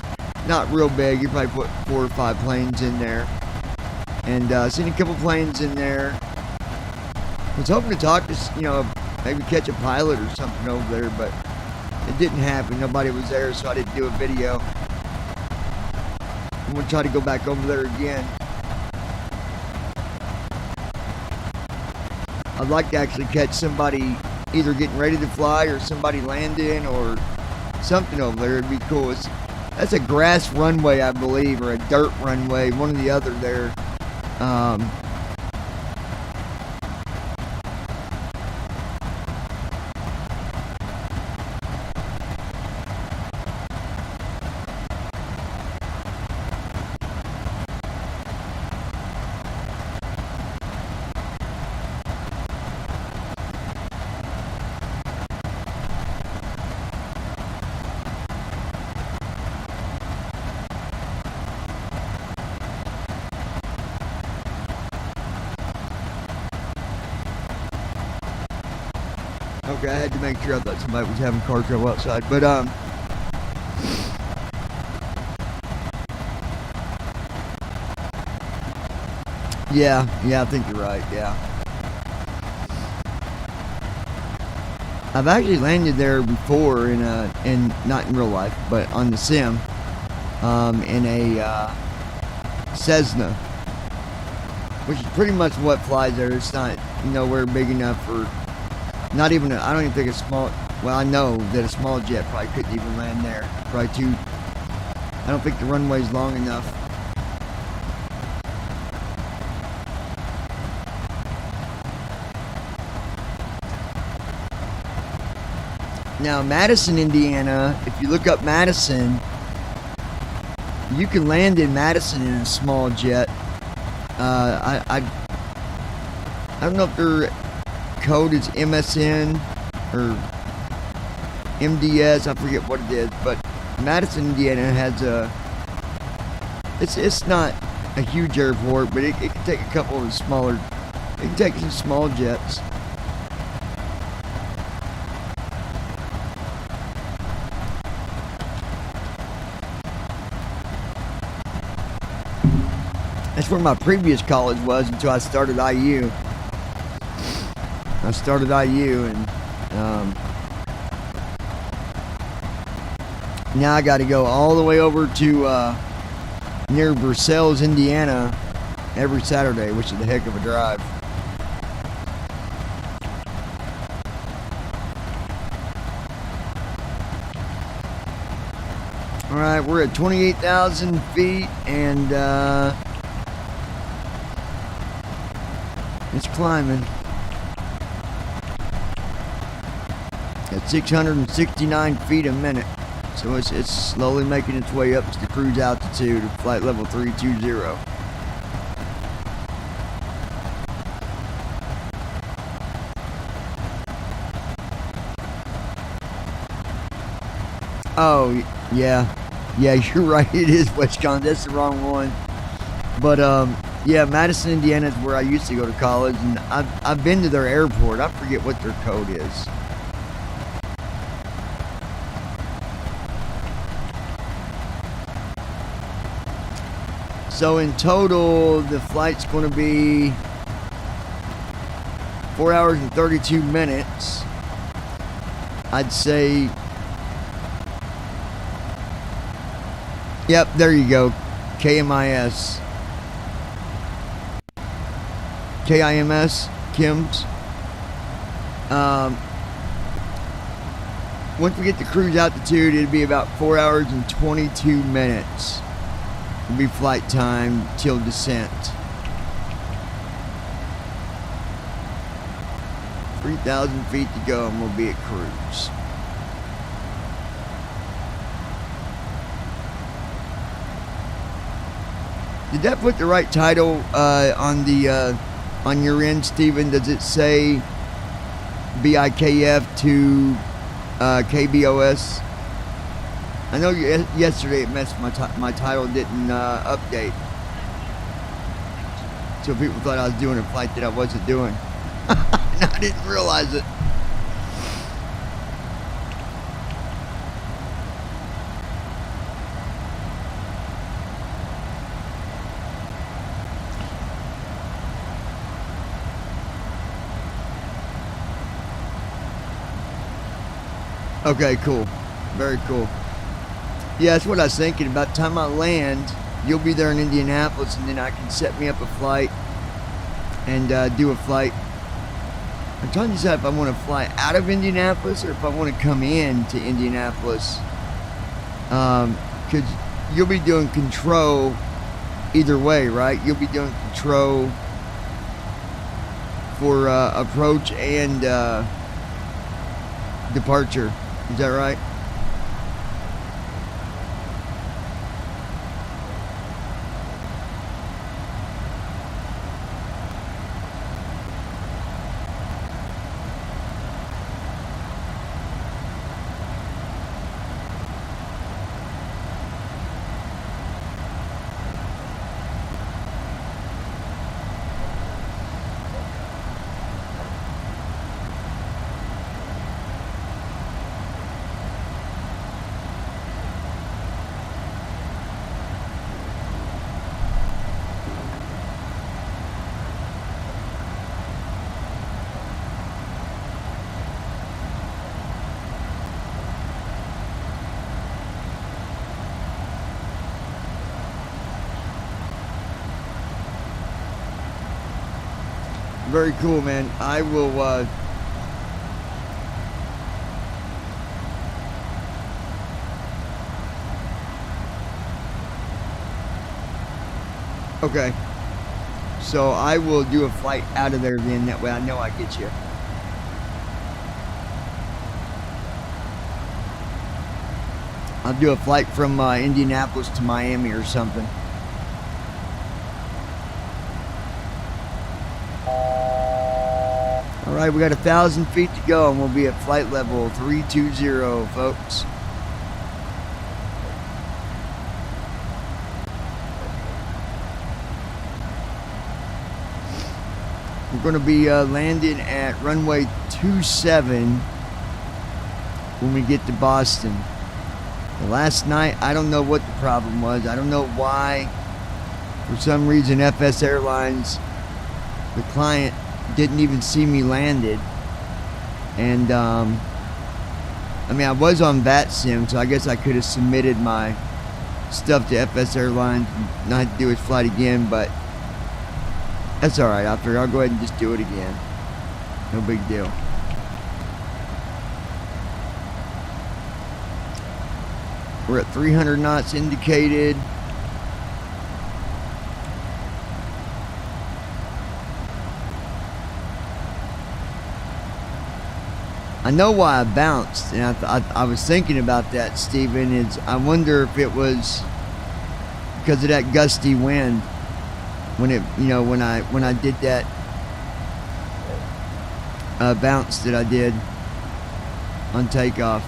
Not real big. You probably put 4 or 5 planes in there. And seen a couple planes in there. Was hoping to talk to, maybe catch a pilot or something over there, but it didn't happen. Nobody was there, so I didn't do a video. I'm gonna try to go back over there again. I'd like to actually catch somebody either getting ready to fly or somebody landing or something over there. It'd be cool. That's a grass runway, I believe, or a dirt runway, one or the other there. Okay, I had to make sure. I thought somebody was having car trouble outside, but yeah, I think you're right. Yeah, I've actually landed there before in not in real life, but on the sim, in a Cessna, which is pretty much what flies there. It's not nowhere big enough for. Not even, I don't even think a small, well, I know that a small jet probably couldn't even land there. Probably too, I don't think the runway's long enough. Now, Madison, Indiana, if you look up Madison, you can land in Madison in a small jet. I don't know if they're code is MSN or MDS, I forget what it is, but Madison, Indiana has it's not a huge airport, but it can take a couple of smaller, it can take some small jets. That's where my previous college was until I started IU. I started IU, and now I got to go all the way over to near Versailles, Indiana, every Saturday, which is a heck of a drive. All right, we're at 28,000 feet, and it's climbing at 669 feet a minute. So it's slowly making its way up to the cruise altitude of flight level 320. Oh, yeah. Yeah, you're right. It is Wisconsin. That's the wrong one. But, yeah, Madison, Indiana is where I used to go to college. And I've been to their airport. I forget what their code is. So in total, the flight's going to be 4 hours and 32 minutes. I'd say... Yep, there you go. KMIS. KIMS. Kims. Once we get to cruise altitude, it'll be about 4 hours and 22 minutes. It'll be flight time till descent. 3,000 feet to go and we'll be at cruise. Did that put the right title on your end, Steven? Does it say bikf to Kbos? I know yesterday it messed my title didn't update, so people thought I was doing a flight that I wasn't doing. And I didn't realize it. Okay, cool. Very cool. Yeah, that's what I was thinking. About the time I land, you'll be there in Indianapolis, and then I can set me up a flight and do a flight. I'm trying to decide if I want to fly out of Indianapolis or if I want to come in to Indianapolis. Because you'll be doing control either way, right? You'll be doing control for approach and departure. Is that right? Very cool, man. I will okay, so I will do a flight out of there then, that way I know I get you. I'll do a flight from Indianapolis to Miami or something. Alright, we got 1,000 feet to go and we'll be at flight level 320, folks. We're going to be landing at runway 27 when we get to Boston. Last night, I don't know what the problem was. I don't know why. For some reason, FS Airlines, the client, didn't even see me landed. And I mean, I was on VATSIM, so I guess I could have submitted my stuff to FS Airlines and not do his flight again, but that's alright. I figure I'll go ahead and just do it again. No big deal. We're at 300 knots indicated. I know why I bounced, and I was thinking about that, Steven, is I wonder if it was because of that gusty wind when it, you know, when I did that bounce that I did on takeoff.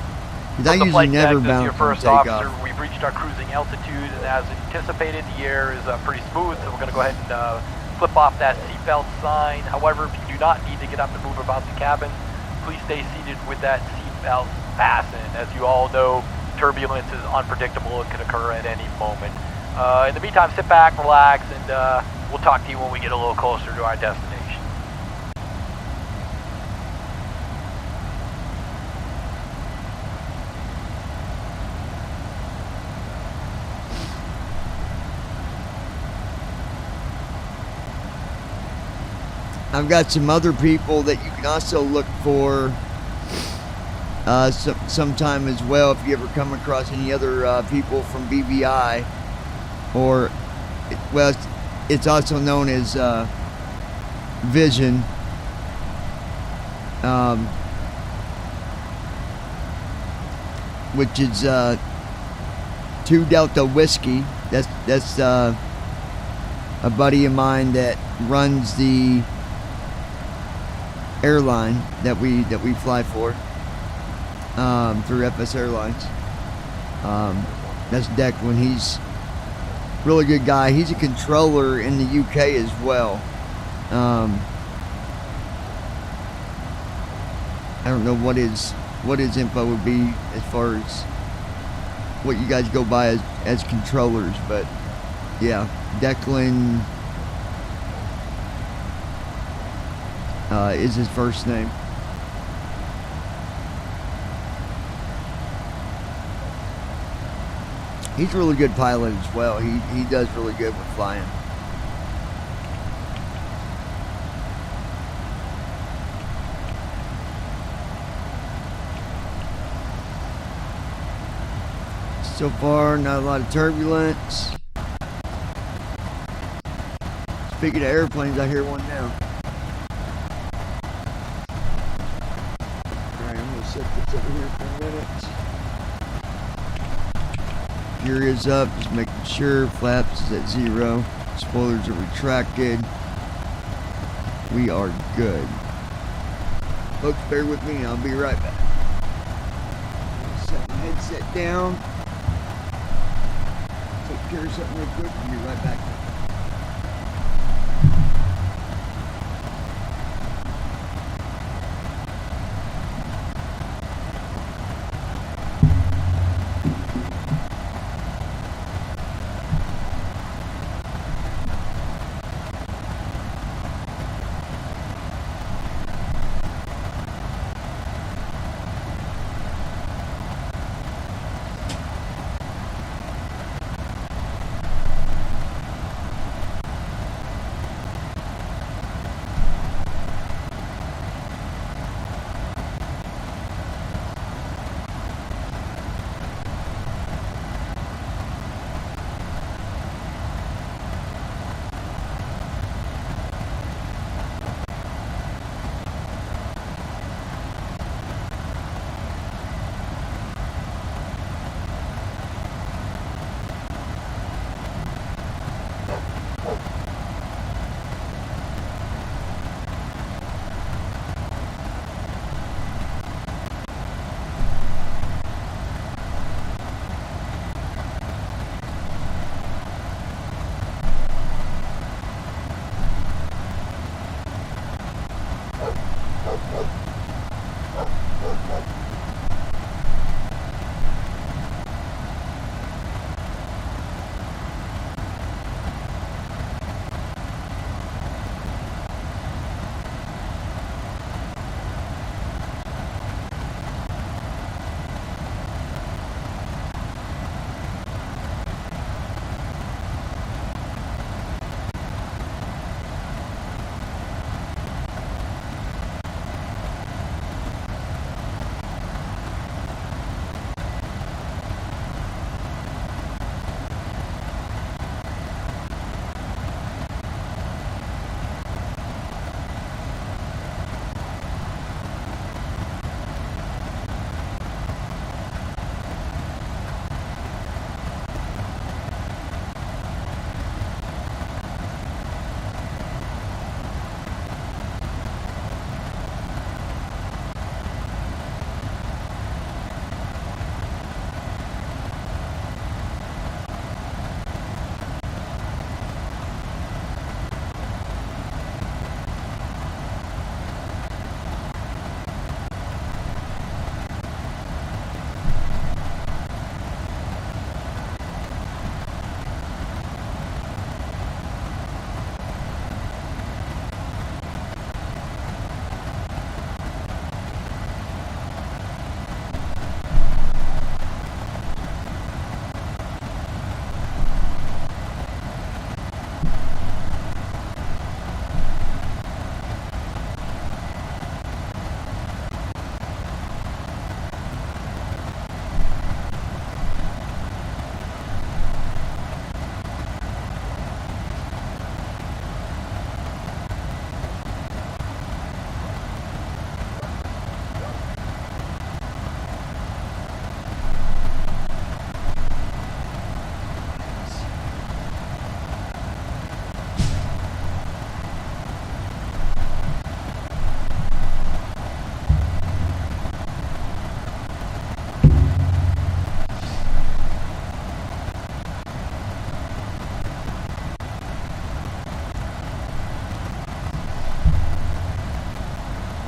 Because I From the usually flight never deck, this is bounce your on first takeoff. officer. We've reached our cruising altitude, and as anticipated, the air is pretty smooth, so we're going to go ahead and flip off that seatbelt sign. However, if you do not need to get up and move about the cabin, please stay seated with that seatbelt fastened. As you all know, turbulence is unpredictable. It can occur at any moment. In the meantime, sit back, relax, and we'll talk to you when we get a little closer to our destination. I've got some other people that you can also look for sometime as well if you ever come across any other people from BVI, or well, it's also known as Vision, which is 2 Delta Whiskey. That's a buddy of mine that runs the airline that we fly for through FS Airlines. That's Declan. He's a really good guy. He's a controller in the UK as well. I don't know what his info would be as far as what you guys go by as controllers, but yeah, Declan is his first name. He's a really good pilot as well. He does really good with flying. So far, not a lot of turbulence. Speaking of airplanes, I hear one now. Alright, I'm going to set this over here for a minute. Gear is up, just making sure. Flaps is at 0. Spoilers are retracted. We are good. Folks, bear with me, I'll be right back. Set my headset down. Take care of something real quick, I'll be right back.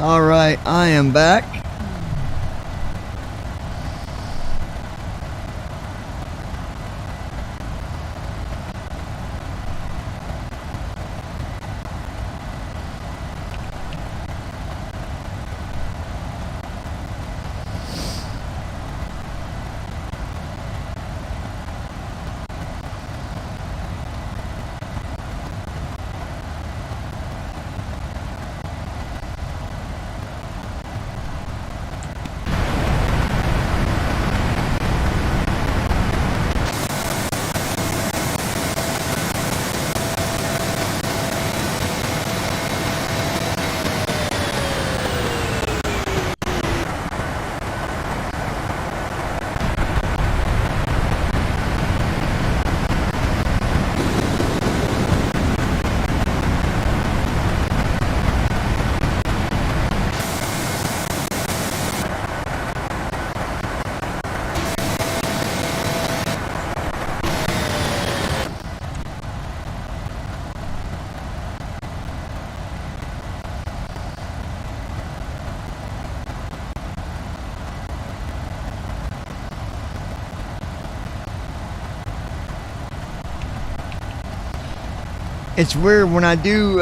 Alright, I am back. It's weird when I do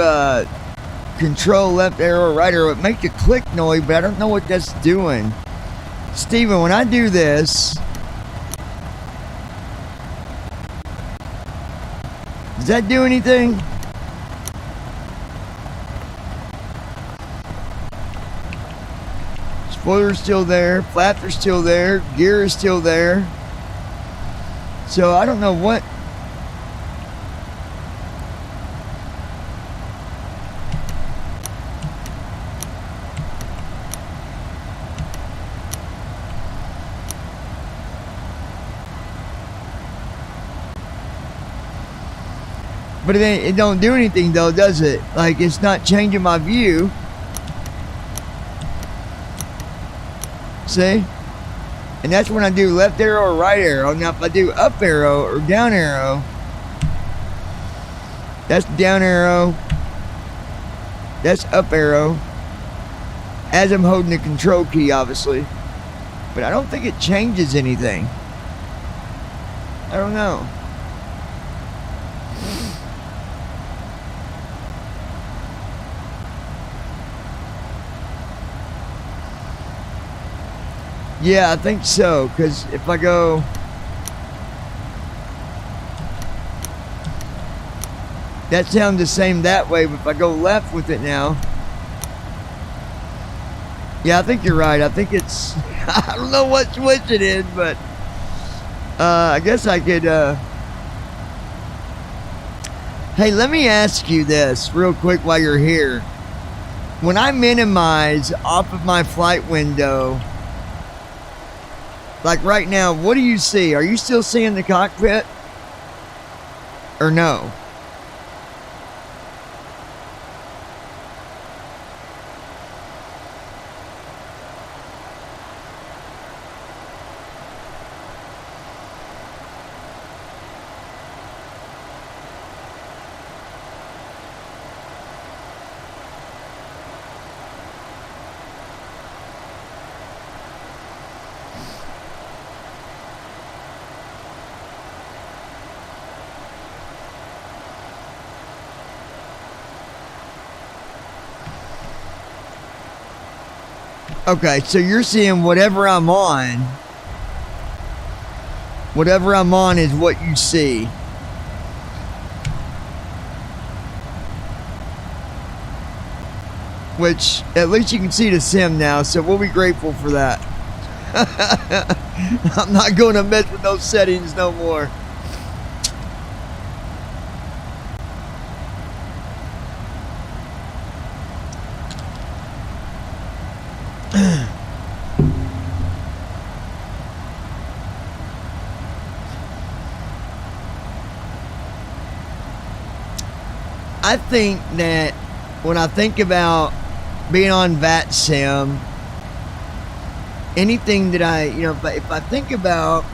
control left arrow, right arrow, it makes a click noise, but I don't know what that's doing. Steven, when I do this, does that do anything? Spoiler's still there, flaps are still there, gear is still there. So I don't know what. But it don't do anything though, does it? Like, it's not changing my view. See? And that's when I do left arrow or right arrow. Now if I do up arrow or down arrow, that's down arrow, that's up arrow, as I'm holding the control key, obviously. But I don't think it changes anything. I don't know. Yeah, I think so, because if I go... That sounds the same that way, but if I go left with it now... Yeah, I think you're right. I think it's... I don't know what switch it is, but... I guess I could... Hey, let me ask you this real quick while you're here. When I minimize off of my flight window... Like right now, what do you see? Are you still seeing the cockpit? Or no? Okay, so you're seeing whatever I'm on. Whatever I'm on is what you see. Which, at least you can see the sim now, so we'll be grateful for that. I'm not going to mess with those settings no more. I think that when I think about being on VATSIM, anything that I, if I think about,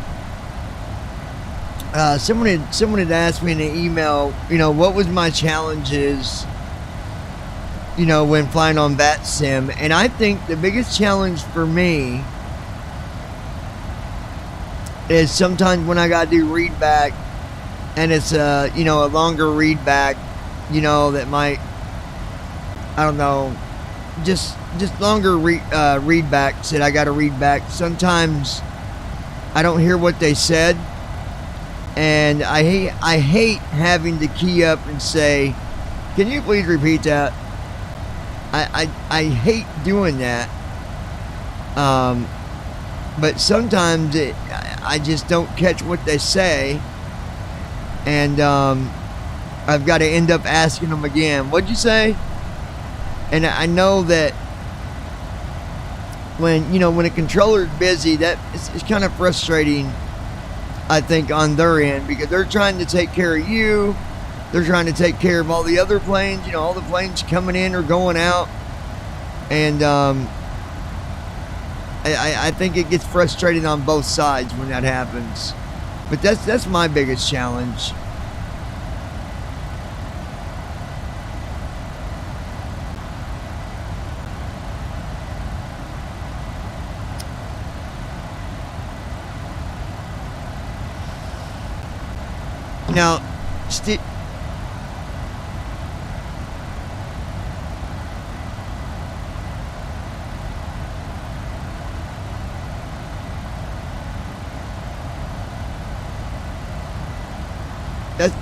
someone had asked me in an email, what was my challenges when flying on that sim. And I think the biggest challenge for me is sometimes when I gotta do read back, and it's a longer read back, that might, I don't know, just longer read backs that I gotta read back. Sometimes I don't hear what they said, and I hate having to key up and say, "Can you please repeat that?" I hate doing that. But sometimes I just don't catch what they say, and I've got to end up asking them again. What'd you say? And I know that when a controller is busy, that it's kind of frustrating, I think, on their end, because they're trying to take care of you. They're trying to take care of all the other planes, all the planes coming in or going out. And I think it gets frustrating on both sides when that happens. But that's my biggest challenge. Now,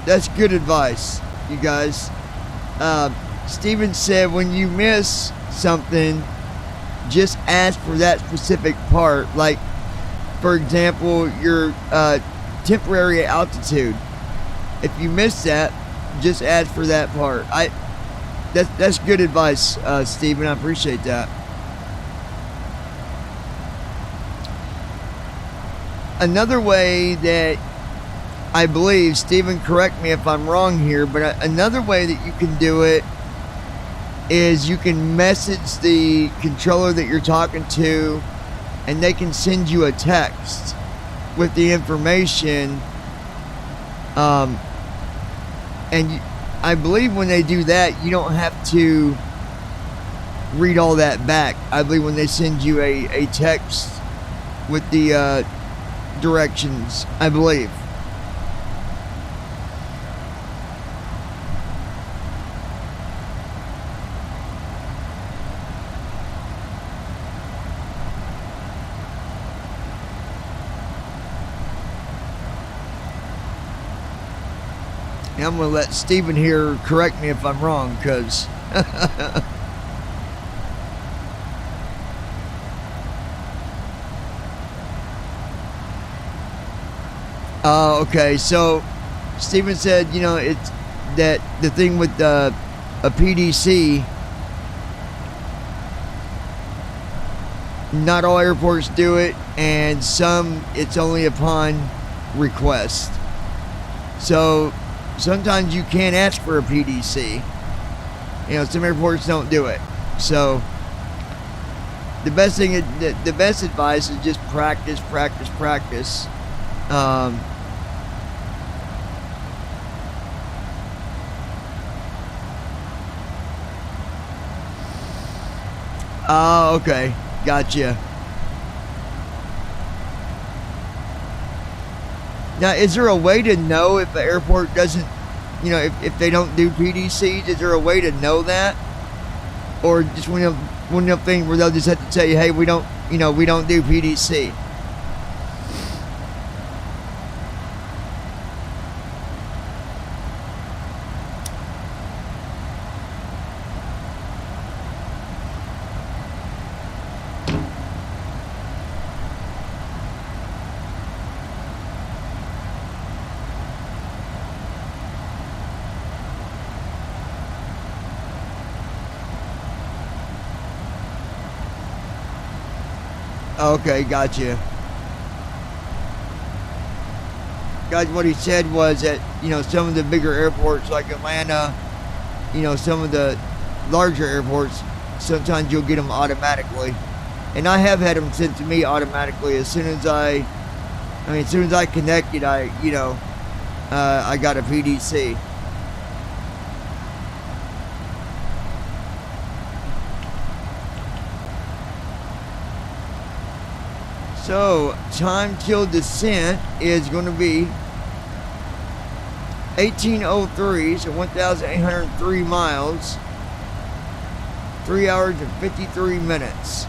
That's good advice, you guys. Steven said when you miss something, just ask for that specific part. Like, for example, your temporary altitude. If you miss that, just ask for that part. That's good advice, Steven. I appreciate that. Another way that I believe, Steven, correct me if I'm wrong here, but another way that you can do it is you can message the controller that you're talking to, and they can send you a text with the information. And I believe when they do that, you don't have to read all that back. I believe when they send you a text with the directions, I believe. I'm going to let Steven here correct me if I'm wrong, because okay, so Steven said, it's that the thing with a PDC, not all airports do it, and some it's only upon request. So sometimes you can't ask for a PDC. Some airports don't do it. So the best thing, the best advice is just practice. Okay, gotcha. Now, is there a way to know if the airport doesn't, if they don't do PDCs? Is there a way to know that? Or just one of them things where they'll just have to tell you, hey, we don't do PDC? Okay, gotcha. Guys, what he said was that, some of the bigger airports like Atlanta, some of the larger airports, sometimes you'll get them automatically. And I have had them sent to me automatically as soon as I connected, I got a PDC. So, time till descent is going to be 1803, so 1,803 miles, 3 hours and 53 minutes.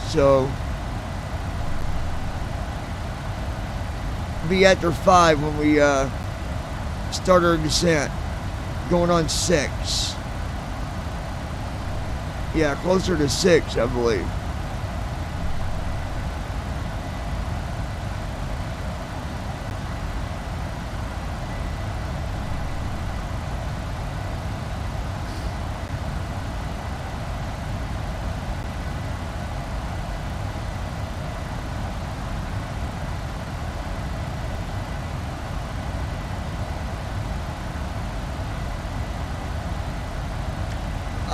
So, be after 5 when we start our descent, going on 6. Yeah, closer to 6, I believe.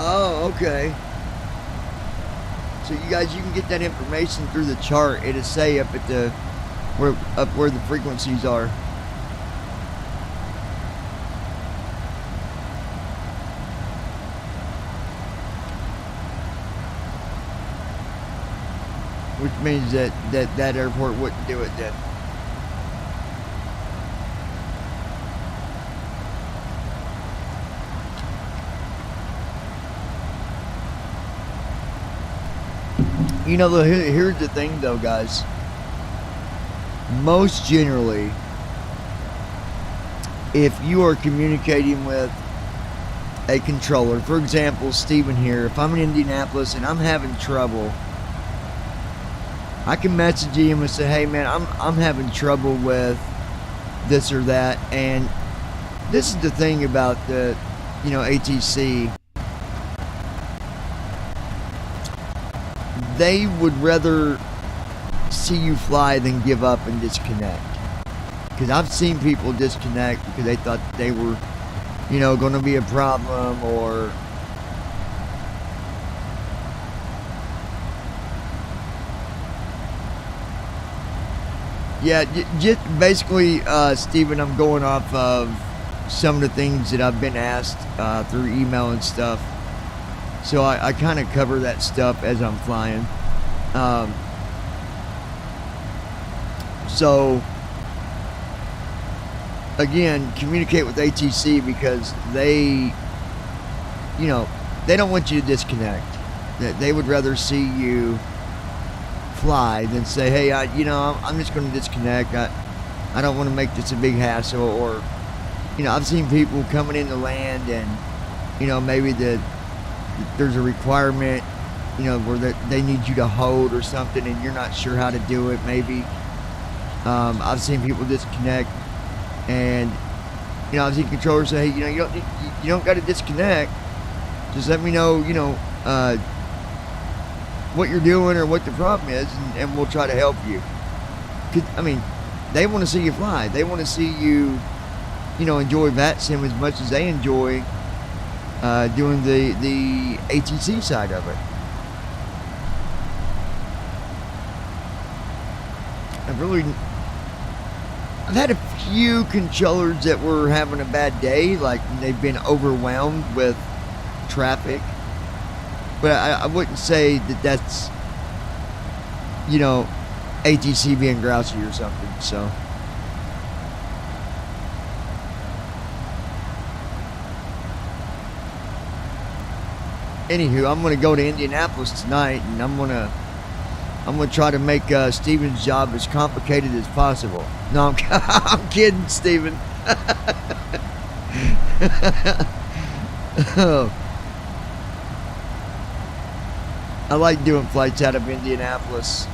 Oh, okay. So you guys, you can get that information through the chart. It'll say up at the where the frequencies are. Which means that airport wouldn't do it then. You know, here's the thing though, guys. Most generally, if you are communicating with a controller, for example, Steven here, if I'm in Indianapolis and I'm having trouble, I can message him and say, hey man, I'm having trouble with this or that. And this is the thing about the, ATC. They would rather see you fly than give up and disconnect. Because I've seen people disconnect because they thought they were, going to be a problem, or yeah, just basically, Steven, I'm going off of some of the things that I've been asked through email and stuff. So I kind of cover that stuff as I'm flying. So, again, communicate with ATC because they don't want you to disconnect. They would rather see you fly than say, hey, I'm just going to disconnect. I don't want to make this a big hassle. Or, I've seen people coming into land and, maybe there's a requirement, where they need you to hold or something and you're not sure how to do it, maybe. I've seen people disconnect, and, I've seen controllers say, hey, you don't got to disconnect. Just let me know, what you're doing or what the problem is, and we'll try to help you. 'Cause, they want to see you fly. They want to see you, enjoy VATSIM as much as they enjoy doing the ATC side of it. I've had a few controllers that were having a bad day, like they've been overwhelmed with traffic. But I wouldn't say that's, ATC being grouchy or something, so. Anywho, I'm going to go to Indianapolis tonight, and I'm going to try to make Steven's job as complicated as possible. No, I'm kidding, Steven. I like doing flights out of Indianapolis.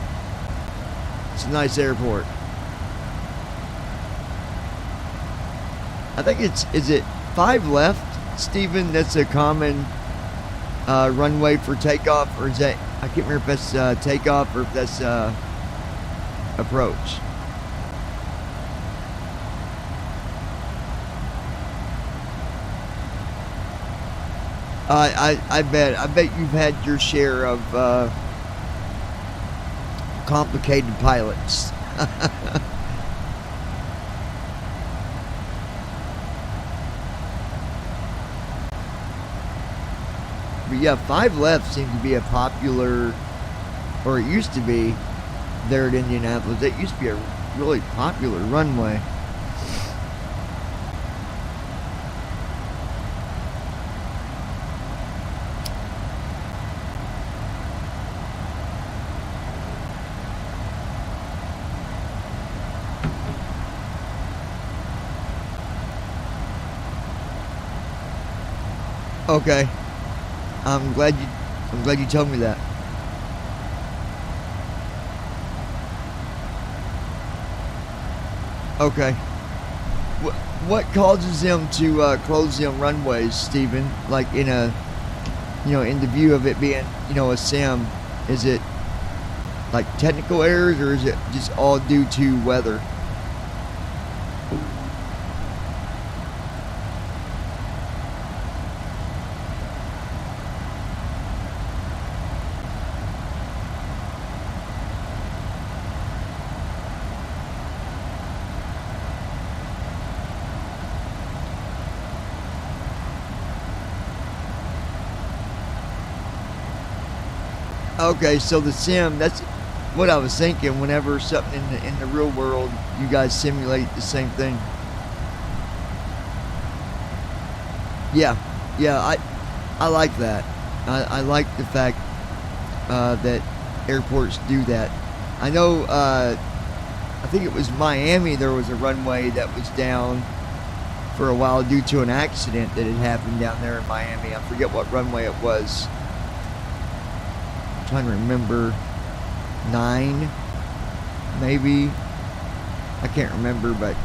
It's a nice airport. I think is it 5 left, Steven? That's a common runway for takeoff, or is that, I can't remember if that's takeoff or if that's approach. I bet you've had your share of complicated pilots. But yeah, 5 left seems to be a popular, or it used to be there at Indianapolis. It used to be a really popular runway. Okay. I'm glad you told me that. Okay. What causes them to close them runways, Stephen? Like in a, in the view of it being, a sim, is it like technical errors or is it just all due to weather? Okay, so the sim, that's what I was thinking. Whenever something in the real world, you guys simulate the same thing. Yeah, I like that. I like the fact that airports do that. I know, I think it was Miami, there was a runway that was down for a while due to an accident that had happened down there in Miami. I forget what runway it was. Trying to remember, 9 maybe, I can't remember, but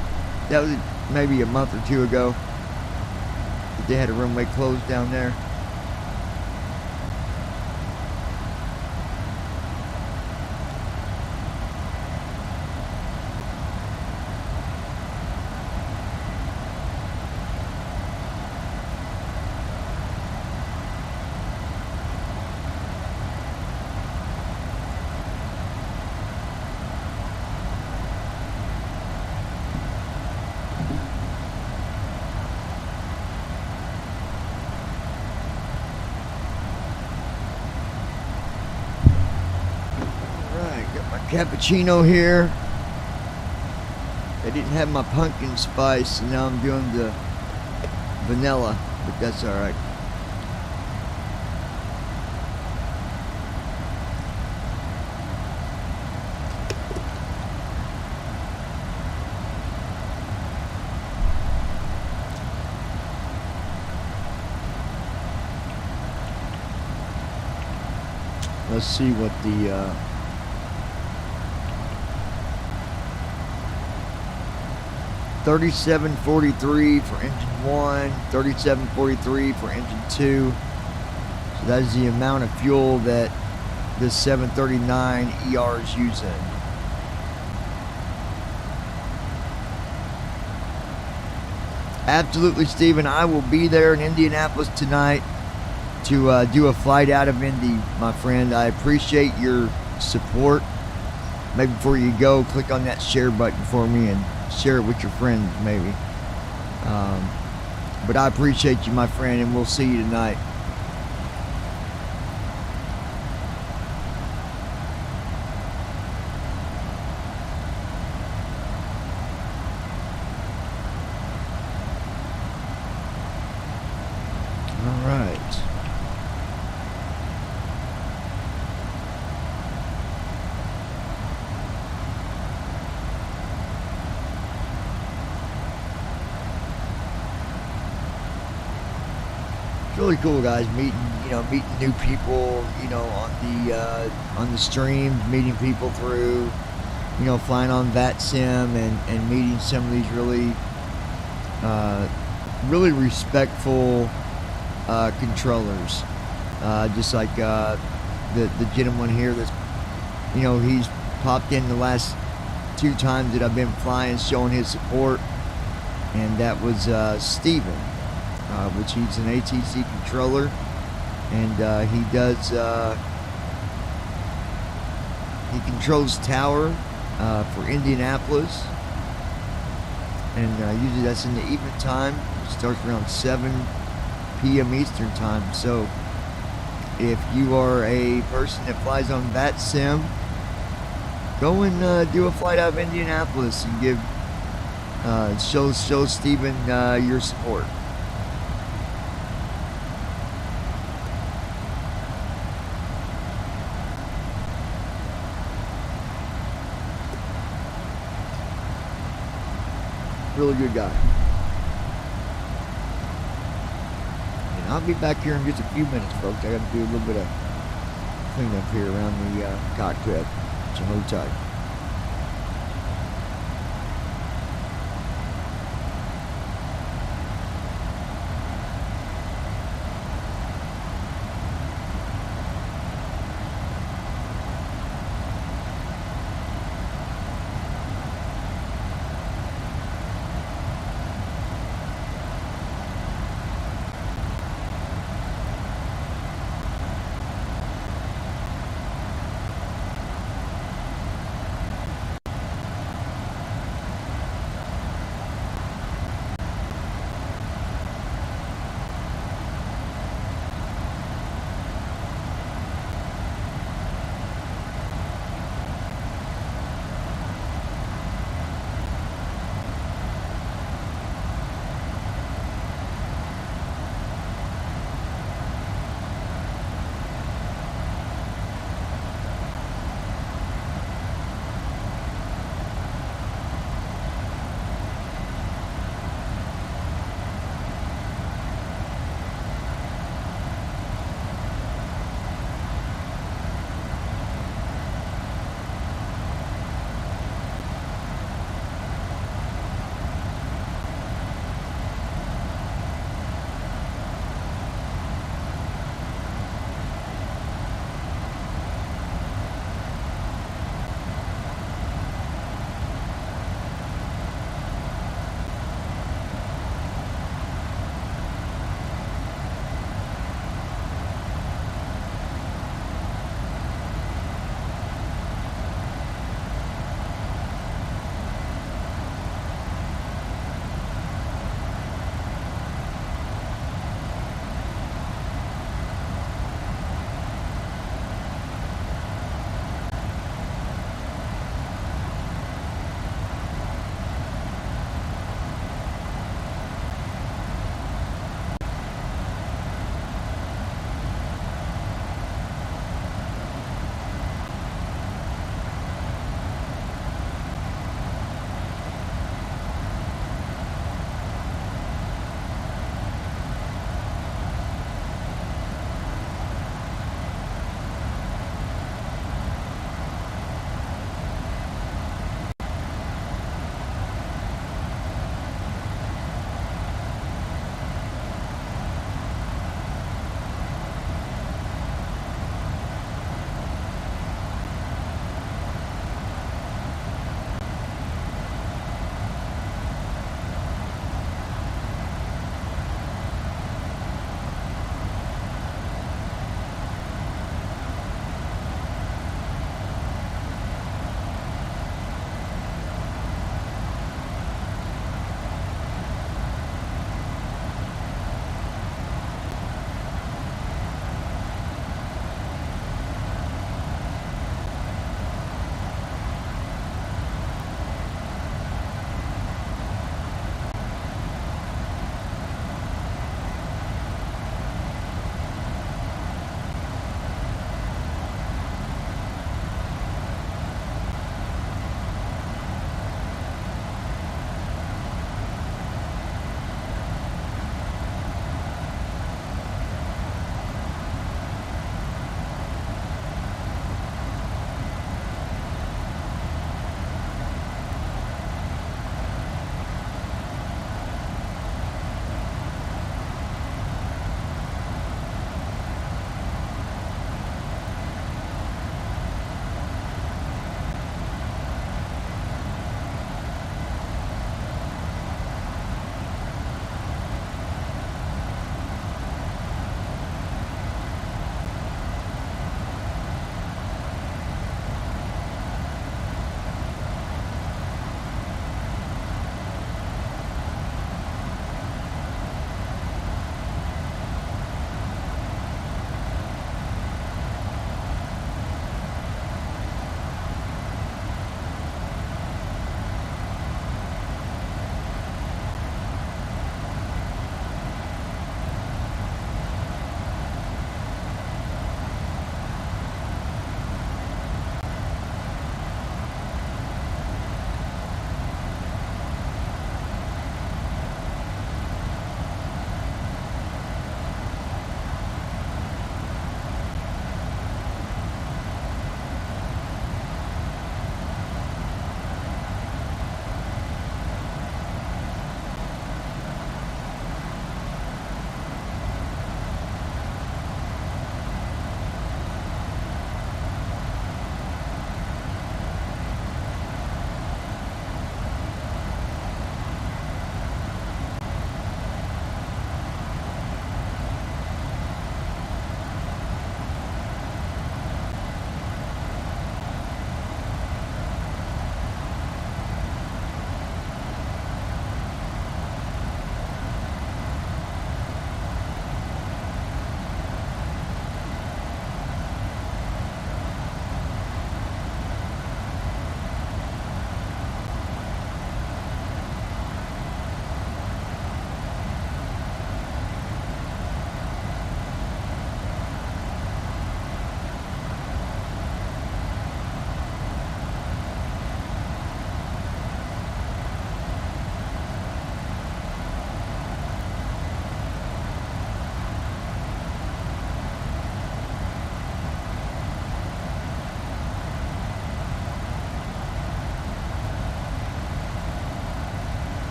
that was maybe a month or 2 ago that they had a runway closed down there. Cappuccino here. I didn't have my pumpkin spice, and now I'm doing the vanilla, but that's all right. Let's see what the 3743 for engine 1, 3743 for engine 2. So that is the amount of fuel that this 739ER is using. Absolutely, Stephen. I will be there in Indianapolis tonight to do a flight out of Indy, my friend. I appreciate your support. Maybe before you go, click on that share button for me and share it with your friends, maybe. But I appreciate you, my friend, and we'll see you tonight. All right. Really cool, guys. Meeting new people, on the streams, meeting people through, flying on VATSIM and meeting some of these really respectful controllers. Just like the gentleman here that's, he's popped in the last 2 times that I've been flying, showing his support, and that was Steven. Which he's an ATC controller, and he does he controls tower for Indianapolis, and usually that's in the evening time. It starts around 7 p.m. Eastern time, so if you are a person that flies on that sim, go and do a flight out of Indianapolis and give show Steven your support. Really good guy. And I'll be back here in just a few minutes, folks. I got to do a little bit of cleanup here around the cockpit. So hold tight.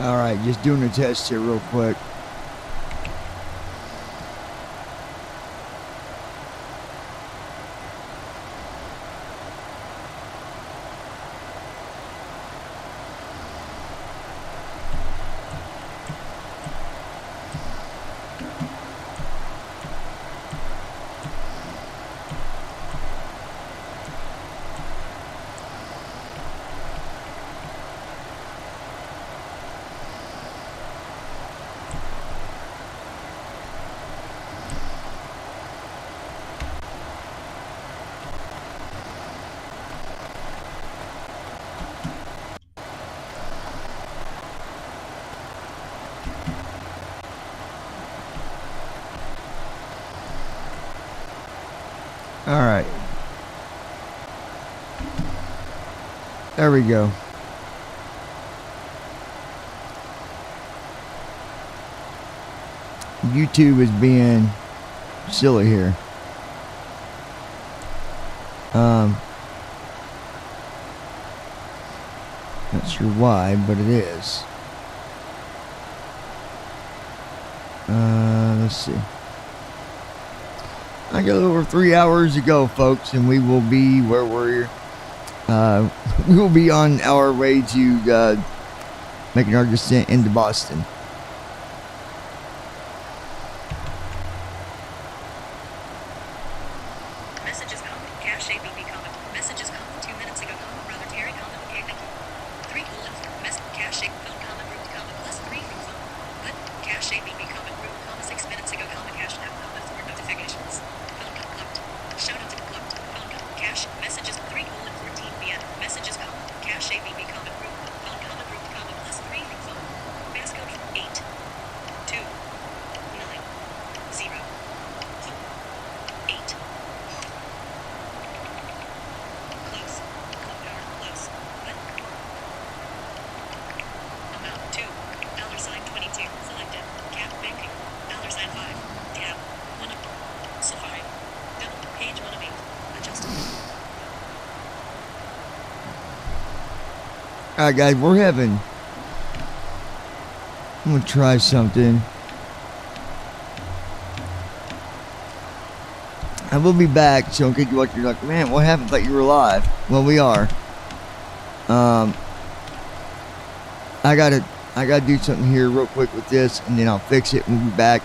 Alright, just doing a test here real quick. Alright. There we go. YouTube is being silly here. Not sure why, but it is. Let's see. I got over 3 hours to go, folks, and we will be where we're. We will be on our way to making our descent into Boston. Messages come. Cache ABB comment. Messages come. 2 minutes ago comment. Brother Terry comment. Okay, thank you. 3 colons. Cache phone comment. Root comment. Plus 3 from phone. But cache ABB comment. Root comment. 6 minutes ago comment. Cache now comments for notifications. Phone comment looked. Shout out to looked. Phone comment. Cache messages. 3 colon 14 p.m. Messages come. Cache ABB comment. Root. Phone comment. Root comment. Plus 3 from phone. Passcode 8 2 9 0 4 8. Close. Close. What? Amount 2. $22. Selected. Cap banking. $5. Tab. 1 of Safari. Double. Page 1 of 8. Adjusted. Alright, guys, we're having. I'm gonna try something. I will be back, so in case you're like, man, what happened? I thought you were live. Well, we are. I gotta do something here real quick with this, and then I'll fix it. We'll be back.